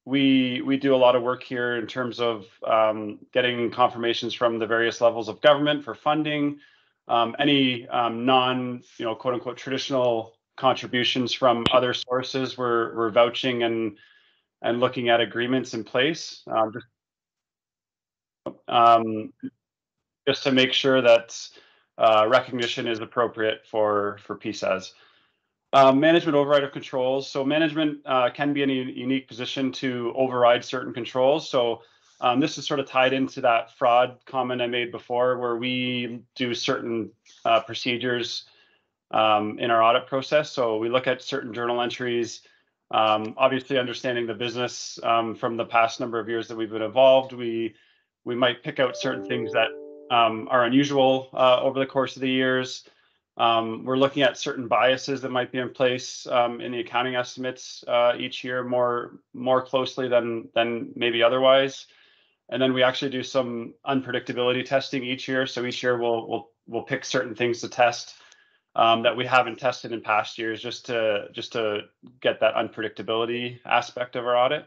we do a lot of work here in terms of getting confirmations from the various levels of government for funding, any non, quote unquote, traditional contributions from other sources. We're vouching and looking at agreements in place, just to make sure that recognition is appropriate for PSAs. Management override of controls. So management can be in a unique position to override certain controls. So this is sort of tied into that fraud comment I made before, where we do certain procedures in our audit process. So we look at certain journal entries, obviously understanding the business from the past number of years that we've been involved. We might pick out certain things that are unusual over the course of the years. We're looking at certain biases that might be in place in the accounting estimates each year more closely than maybe otherwise. And then we actually do some unpredictability testing each year. So each year we'll pick certain things to test that we haven't tested in past years, just to get that unpredictability aspect of our audit.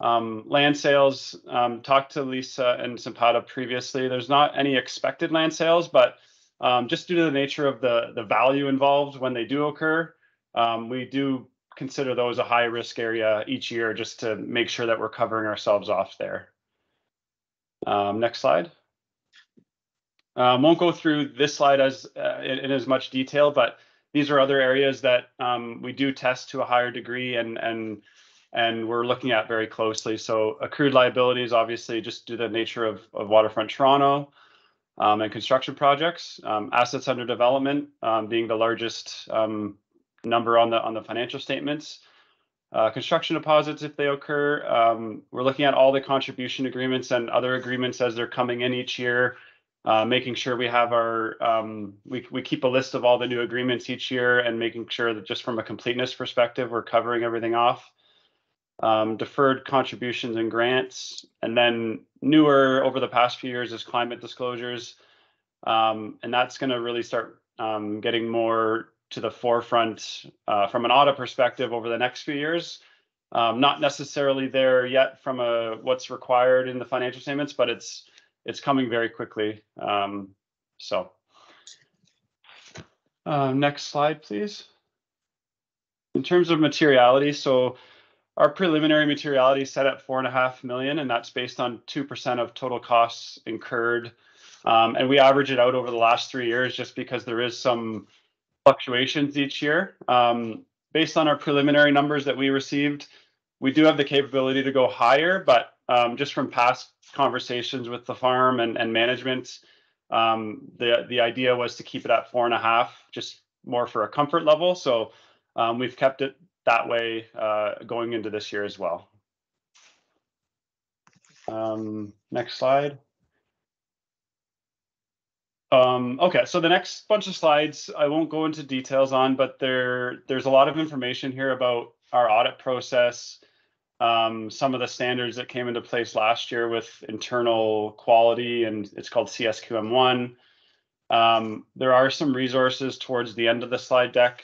Land sales, talked to Lisa and Sampada previously. There's not any expected land sales, but just due to the nature of the value involved when they do occur, we do consider those a high risk area each year, just to make sure that we're covering ourselves off there. Next slide. Won't go through this slide in as much detail, but these are other areas that we do test to a higher degree and we're looking at very closely. So accrued liabilities, obviously, just due to the nature of Waterfront Toronto and construction projects. Assets under development being the largest number on the financial statements. Construction deposits, if they occur. We're looking at all the contribution agreements and other agreements as they're coming in each year, making sure we have we keep a list of all the new agreements each year and making sure that just from a completeness perspective, we're covering everything off. Deferred contributions and grants, and then newer over the past few years is climate disclosures, and that's going to really start getting more to the forefront from an audit perspective over the next few years. Not necessarily there yet from what's required in the financial statements, but it's coming very quickly. Next slide, please. In terms of materiality, so our preliminary materiality is set at $4.5 million, and that's based on 2% of total costs incurred. And we average it out over the last 3 years just because there is some fluctuations each year. Based on our preliminary numbers that we received, we do have the capability to go higher, but just from past conversations with the farm and management, the idea was to keep it at 4.5, just more for a comfort level. So we've kept it that way going into this year as well. Next slide. Okay, so the next bunch of slides I won't go into details on, but there's a lot of information here about our audit process, some of the standards that came into place last year with internal quality, and it's called CSQM1. There are some resources towards the end of the slide deck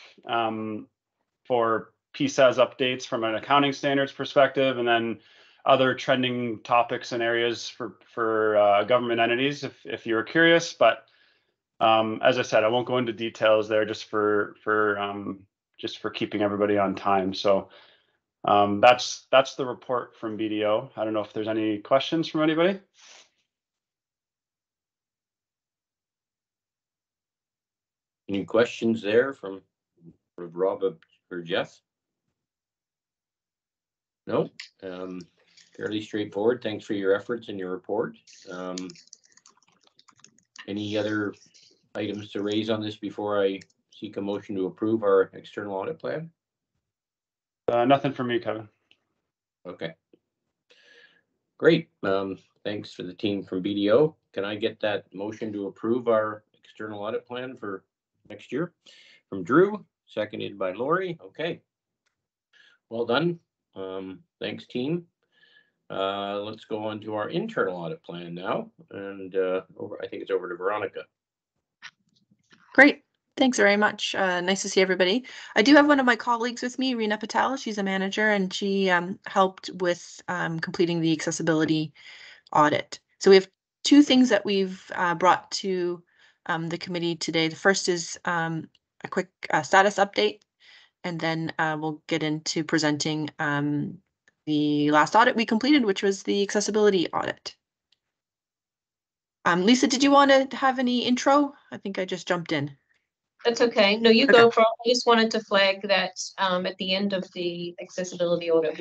for PSAS updates from an accounting standards perspective, and then other trending topics and areas for government entities if you're curious. But as I said, I won't go into details there just for keeping everybody on time. So that's the report from BDO. I don't know if there's any questions from anybody. Any questions there from Rob or Jeff? No. Fairly straightforward. Thanks for your efforts in your report. Any other items to raise on this before I seek a motion to approve our external audit plan? Nothing from me, Kevin. Okay. Great. Thanks for the team from BDO. Can I get that motion to approve our external audit plan for next year from Drew, seconded by Lori? Okay. Well done. Thanks, team. Let's go on to our internal audit plan now, and I think it's over to Veronica. Great. Thanks very much. Nice to see everybody. I do have one of my colleagues with me, Reena Patel. She's a manager, and she helped with completing the accessibility audit. So we have two things that we've brought to the committee today. The first is a quick status update, and then we'll get into presenting the last audit we completed, which was the accessibility audit. Lisa, did you want to have any intro? I think I just jumped in. That's okay. No, you go for it. I just wanted to flag that at the end of the accessibility audit,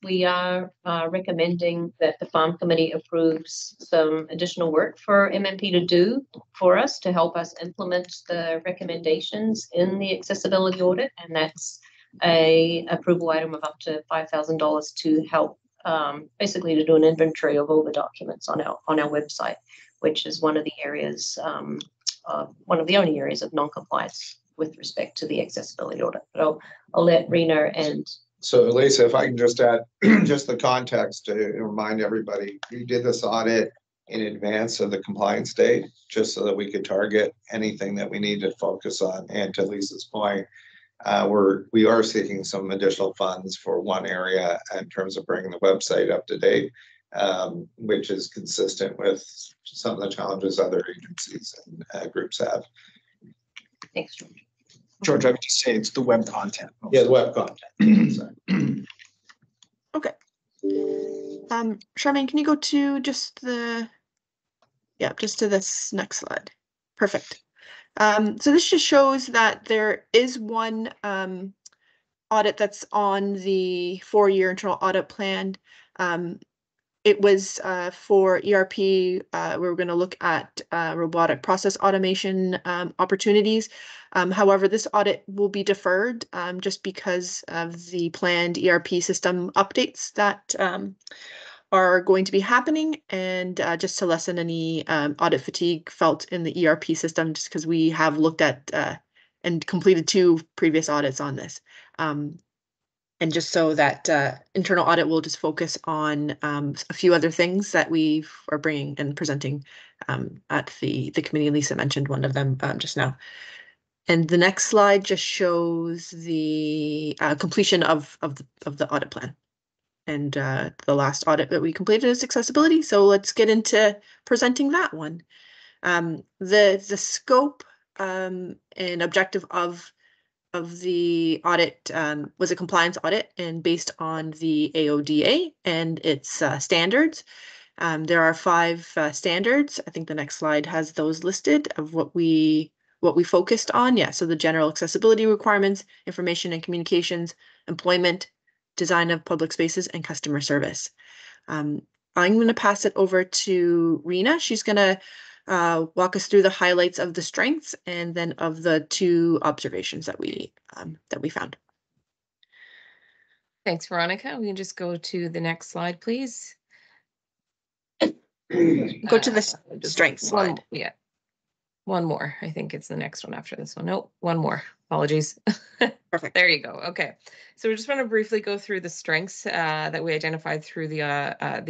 we are recommending that the Farm Committee approves some additional work for MMP to do for us to help us implement the recommendations in the accessibility audit, and that's a approval item of up to $5,000 to help basically to do an inventory of all the documents on our website, which is one of the areas, one of the only areas of non-compliance with respect to the accessibility audit. But I'll let Reena and. So Lisa, if I can just add just the context to remind everybody, we did this audit in advance of the compliance date, just so that we could target anything that we need to focus on. And to Lisa's point, we are seeking some additional funds for one area in terms of bringing the website up to date, which is consistent with some of the challenges other agencies and groups have. Thanks, George. George, I would just say it's the web content. Yeah, the web content. Okay. Charmaine, can you go to just to this next slide? Perfect. So this just shows that there is one audit that's on the 4-year internal audit plan. It was for ERP. We're going to look at robotic process automation opportunities. However, this audit will be deferred just because of the planned ERP system updates that are going to be happening, and just to lessen any audit fatigue felt in the ERP system, just because we have looked at and completed 2 previous audits on this. And just so that internal audit will just focus on a few other things that we are bringing and presenting at the committee. Lisa mentioned one of them just now. And the next slide just shows the completion of the audit plan. And the last audit that we completed is accessibility. So let's get into presenting that one. The scope and objective of of the audit was a compliance audit and based on the AODA and its standards. There are 5 standards. I think the next slide has those listed of what we focused on. Yeah, so the general accessibility requirements, information and communications, employment, design of public spaces, and customer service. I'm going to pass it over to Rena. She's going to walk us through the highlights of the strengths and then of the 2 observations that we found. Thanks, Veronica. We can just go to the next slide, please. Go to the strengths slide. Yeah. One more. I think it's the next one after this one. Nope, one more. Apologies. Perfect. There you go. Okay. So we just want to briefly go through the strengths that we identified through the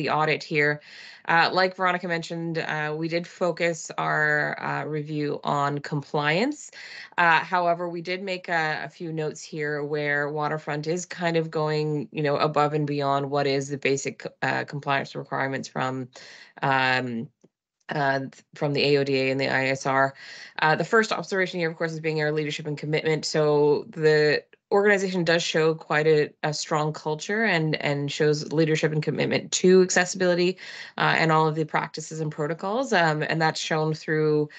audit here. Like Veronica mentioned, we did focus our review on compliance. However, we did make a few notes here where Waterfront is kind of going, above and beyond what is the basic compliance requirements from the AODA and the ISR. The first observation here, of course, is being our leadership and commitment. So the organization does show quite a strong culture and shows leadership and commitment to accessibility and all of the practices and protocols. And that's shown through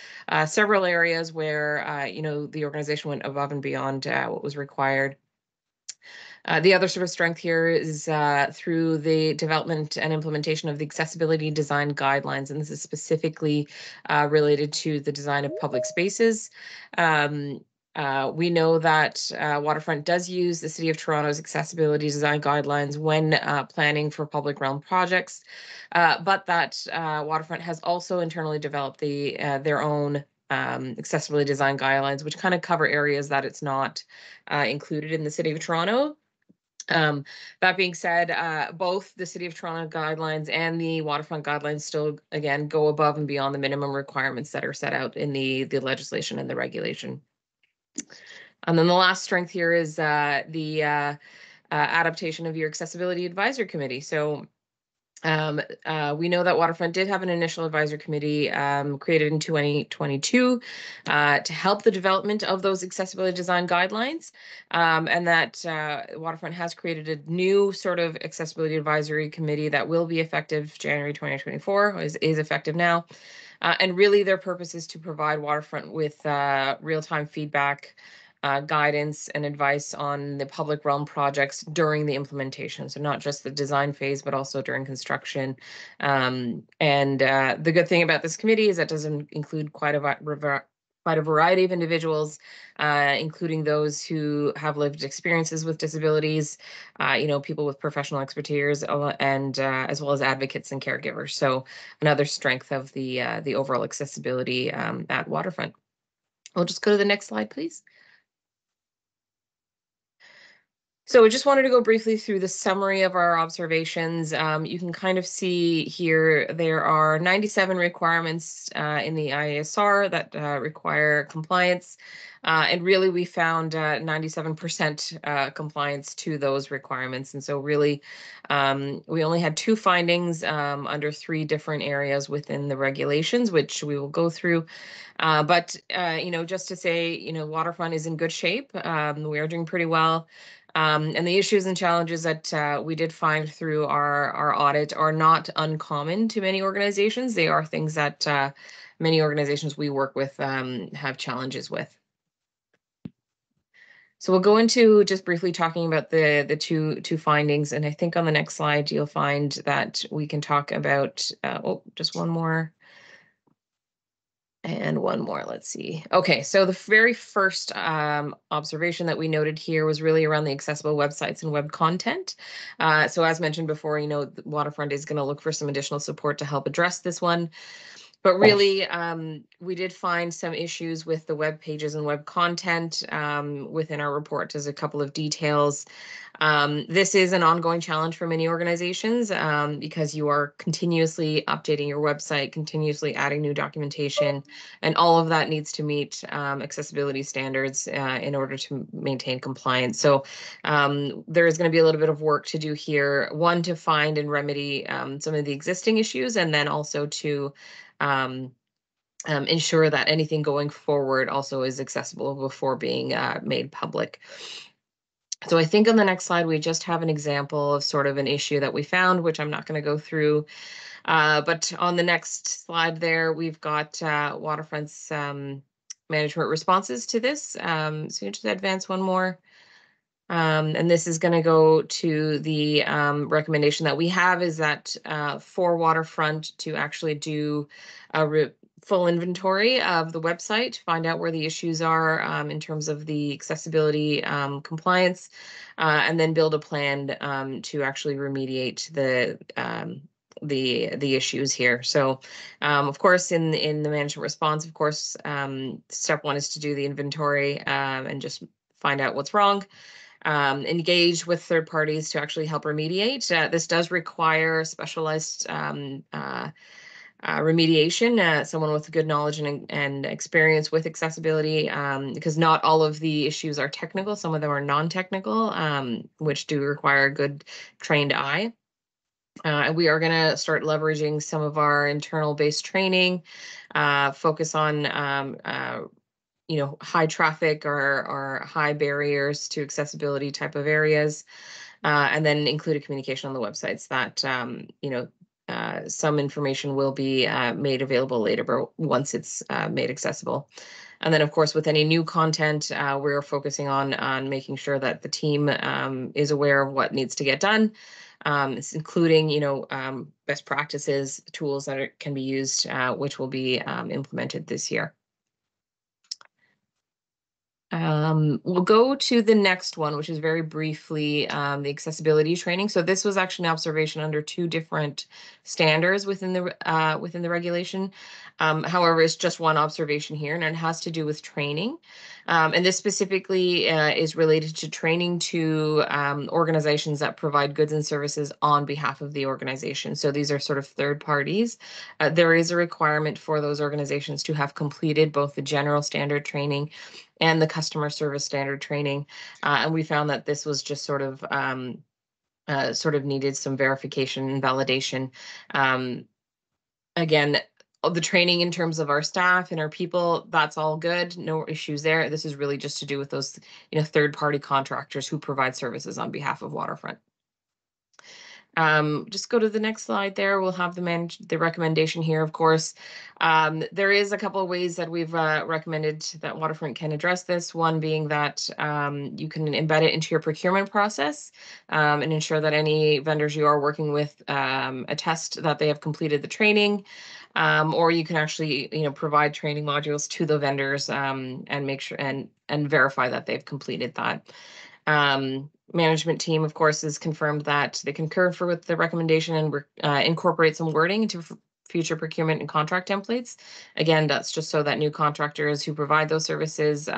several areas where, the organization went above and beyond what was required. The other sort of strength here is through the development and implementation of the accessibility design guidelines, and this is specifically related to the design of public spaces. We know that Waterfront does use the City of Toronto's accessibility design guidelines when planning for public realm projects, but that Waterfront has also internally developed their own accessibility design guidelines, which kind of cover areas that it's not included in the City of Toronto. That being said, both the City of Toronto guidelines and the Waterfront guidelines still, again, go above and beyond the minimum requirements that are set out in the legislation and the regulation. And then the last strength here is the adaptation of your Accessibility Advisory Committee. So we know that Waterfront did have an initial advisory committee created in 2022 to help the development of those accessibility design guidelines, and that Waterfront has created a new sort of accessibility advisory committee that will be effective January 2024, is effective now. And really their purpose is to provide Waterfront with real-time feedback, guidance and advice on the public realm projects during the implementation. So not just the design phase, but also during construction. And the good thing about this committee is that doesn't include quite a variety of individuals, including those who have lived experiences with disabilities, people with professional expertise, and as well as advocates and caregivers. So another strength of the overall accessibility at Waterfront. We'll just go to the next slide, please. So I just wanted to go briefly through the summary of our observations. You can kind of see here there are 97 requirements in the ISR that require compliance. And really we found 97% compliance to those requirements. And so really we only had 2 findings under 3 different areas within the regulations, which we will go through. But just to say, Waterfront is in good shape. We are doing pretty well. And the issues and challenges that we did find through our audit are not uncommon to many organizations. They are things that many organizations we work with have challenges with. So we'll go into just briefly talking about the two findings. And I think on the next slide, you'll find that we can talk about, just one more. And one more, let's see. Okay, so the very first observation that we noted here was really around the accessible websites and web content. So as mentioned before, Waterfront is going to look for some additional support to help address this one. But really, we did find some issues with the web pages and web content within our report. There's a couple of details. This is an ongoing challenge for many organizations because you are continuously updating your website, continuously adding new documentation, and all of that needs to meet accessibility standards in order to maintain compliance. So there is going to be a little bit of work to do here. One, to find and remedy some of the existing issues, and then also to ensure that anything going forward also is accessible before being made public. So I think on the next slide, we just have an example of sort of an issue that we found, which I'm not going to go through. But on the next slide there, we've got Waterfront's management responses to this. So you just advance one more. And this is going to go to the recommendation that we have is that for Waterfront to actually do a full inventory of the website, find out where the issues are in terms of the accessibility compliance, and then build a plan to actually remediate the issues here. So, of course, in the management response, of course, step one is to do the inventory and just find out what's wrong. Engage with third parties to actually help remediate. This does require specialized remediation, someone with good knowledge and experience with accessibility, because not all of the issues are technical. Some of them are non-technical, which do require a good trained eye. And we are going to start leveraging some of our internal based training, focus on high traffic or high barriers to accessibility type of areas, and then include a communication on the websites that, some information will be made available later, but once it's made accessible. And then, of course, with any new content, we're focusing on making sure that the team is aware of what needs to get done. It's including, best practices, tools that can be used, which will be implemented this year. We'll go to the next one, which is very briefly the accessibility training. So this was actually an observation under two different standards within the regulation. However, it's just one observation here, and it has to do with training. And this specifically is related to training to organizations that provide goods and services on behalf of the organization. So these are sort of third parties. There is a requirement for those organizations to have completed both the general standard training and the customer service standard training. And we found that this was just sort of needed some verification and validation. Again, the training in terms of our staff and our people, that's all good. No issues there. This is really just to do with those, third-party contractors who provide services on behalf of Waterfront. Just go to the next slide there. We'll have the recommendation here, of course. There is a couple of ways that we've recommended that Waterfront can address this. One being that you can embed it into your procurement process and ensure that any vendors you are working with attest that they have completed the training. Or you can actually, provide training modules to the vendors and make sure and verify that they've completed that. Management team, of course, has confirmed that they concur with the recommendation and incorporate some wording into future procurement and contract templates. Again, that's just so that new contractors who provide those services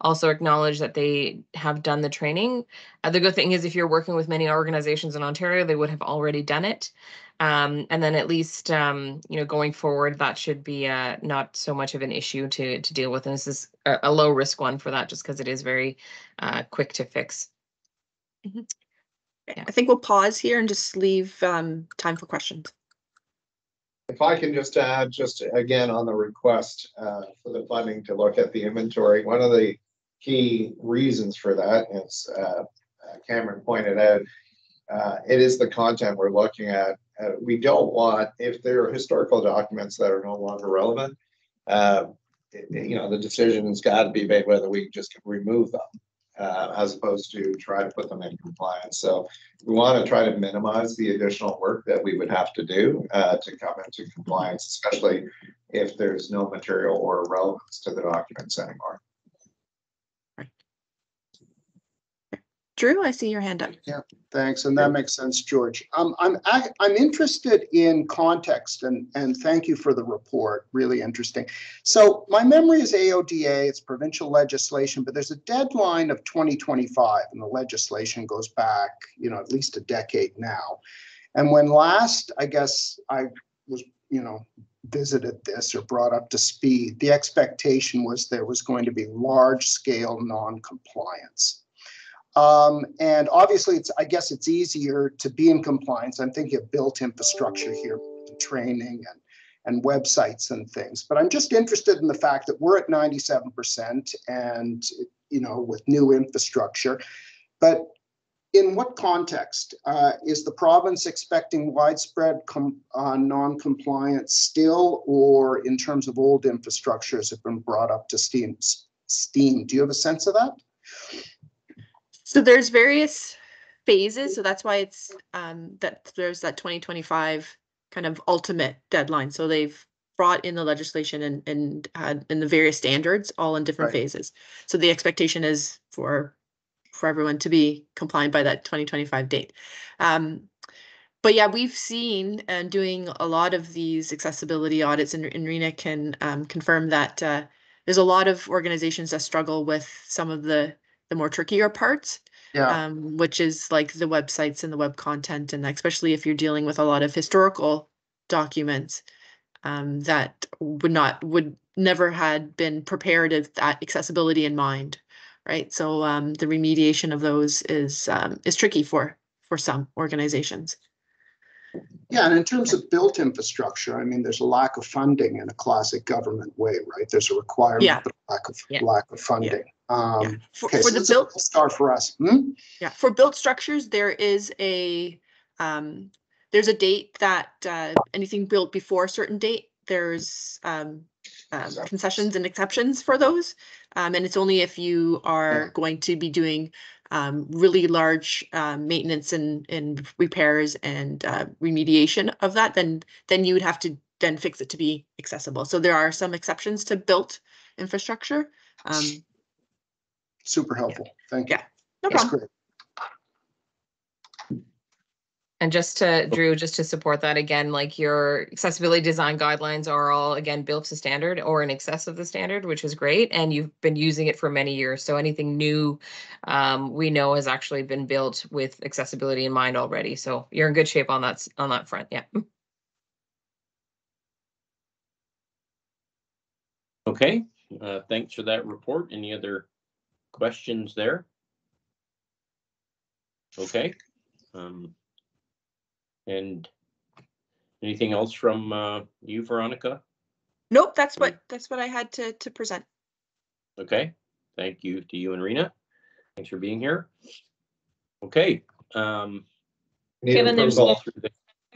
also acknowledge that they have done the training. The good thing is if you're working with many organizations in Ontario, they would have already done it. And then at least, going forward, that should be not so much of an issue to deal with. And this is a low risk one for that, just because it is very quick to fix. I think we'll pause here and just leave time for questions. If I can just add, just again on the request for the funding to look at the inventory, one of the key reasons for that, as Cameron pointed out, it is the content we're looking at. We don't want, if there are historical documents that are no longer relevant, the decision's got to be made whether we just remove them as opposed to try to put them in compliance. So we want to try to minimize the additional work that we would have to do to come into compliance, especially if there's no material or relevance to the documents anymore. Drew, I see your hand up. Yeah, thanks, and that makes sense, George. I'm interested in context, and thank you for the report. Really interesting. So my memory is AODA. It's provincial legislation, but there's a deadline of 2025, and the legislation goes back, at least a decade now. And when last, I guess, I was, visited this or brought up to speed, the expectation was there was going to be large-scale non-compliance. And obviously, I guess it's easier to be in compliance. I'm thinking of built infrastructure here, training and websites and things. But I'm just interested in the fact that we're at 97% and, you know, with new infrastructure. But in what context? Is the province expecting widespread non-compliance still, or in terms of old infrastructures have been brought up to steam? Do you have a sense of that? So there's various phases. So that's why it's that there's that 2025 kind of ultimate deadline. So they've brought in the legislation and had in the various standards all in different phases. So the expectation is for everyone to be compliant by that 2025 date. But yeah, we've seen and doing a lot of these accessibility audits, and Rena can confirm that there's a lot of organizations that struggle with some of the more trickier parts, which is like the websites and the web content, and especially if you're dealing with a lot of historical documents that would never had been prepared with that accessibility in mind. Right, so the remediation of those is tricky for some organizations. Yeah, and in terms of built infrastructure, I mean, there's a lack of funding in a classic government way, right? There's a requirement, but a lack of funding. For so the built start for us. Yeah, for built structures, there is a there's a date that anything built before a certain date, there's concessions and exceptions for those, and it's only if you are going to be doing really large maintenance and repairs and remediation of that, then you would have to then fix it to be accessible. So there are some exceptions to built infrastructure. Super helpful. Thank you. Yeah, no problem. Great. And just to, Drew, just to support that again, like your accessibility design guidelines are all, again, built to standard or in excess of the standard, which is great. And you've been using it for many years. So anything new we know has actually been built with accessibility in mind already. So you're in good shape on that front. Yeah. Okay, thanks for that report. Any other questions there? Okay. And anything else from you, Veronica? Nope, that's what I had to present. Okay, thank you to you and Rena. Thanks for being here. Okay. Kevin, there's a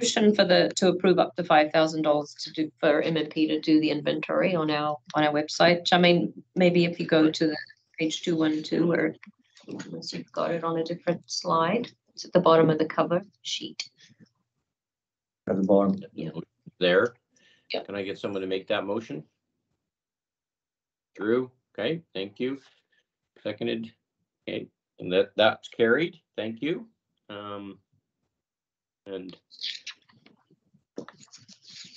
motion to approve up to $5,000 for MMP to do the inventory on our website. I mean, maybe if you go to the page 212, or unless you've got it on a different slide, it's at the bottom of the cover sheet. At the bottom. Yeah. There. Yeah. Can I get someone to make that motion? Drew. Okay. Thank you. Seconded. Okay. And that's carried. Thank you. And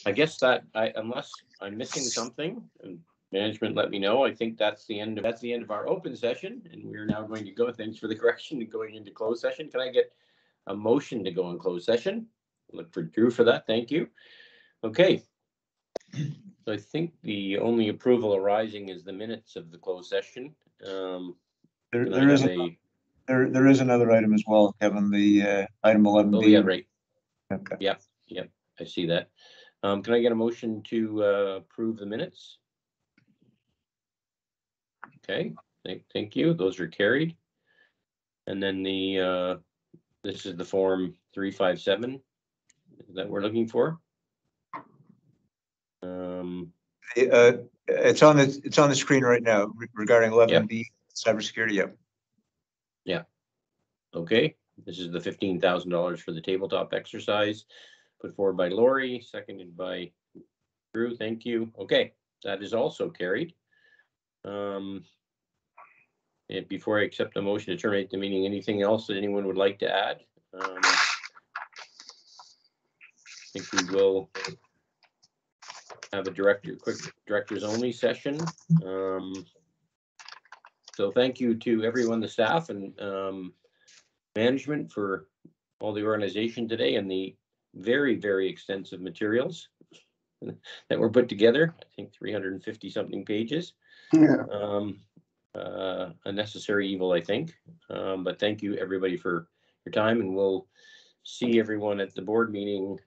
I guess that unless I'm missing something, and management let me know, I think that's the end of our open session, and we're now going to go. Thanks for the correction, going into closed session. Can I get a motion to go in closed session? Look for Drew for that. Thank you. Okay. So I think the only approval arising is the minutes of the closed session. There is another item as well, Kevin, the item 11B. Oh, yeah, right. Okay. Yeah, I see that. Can I get a motion to approve the minutes? Okay, thank you. Those are carried. And then this is the form 357 that we're looking for. It's on the screen right now regarding 11B cybersecurity. Yep. Yeah. Okay. This is the $15,000 for the tabletop exercise put forward by Lori, seconded by Drew. Thank you. Okay, that is also carried. And before I accept the motion to terminate the meeting, anything else that anyone would like to add? I think we will have a quick directors only session. So thank you to everyone, the staff and management, for all the organization today and the very, very extensive materials that were put together. I think 350 something pages. Yeah. A necessary evil, I think. But thank you everybody for your time, and we'll see everyone at the board meeting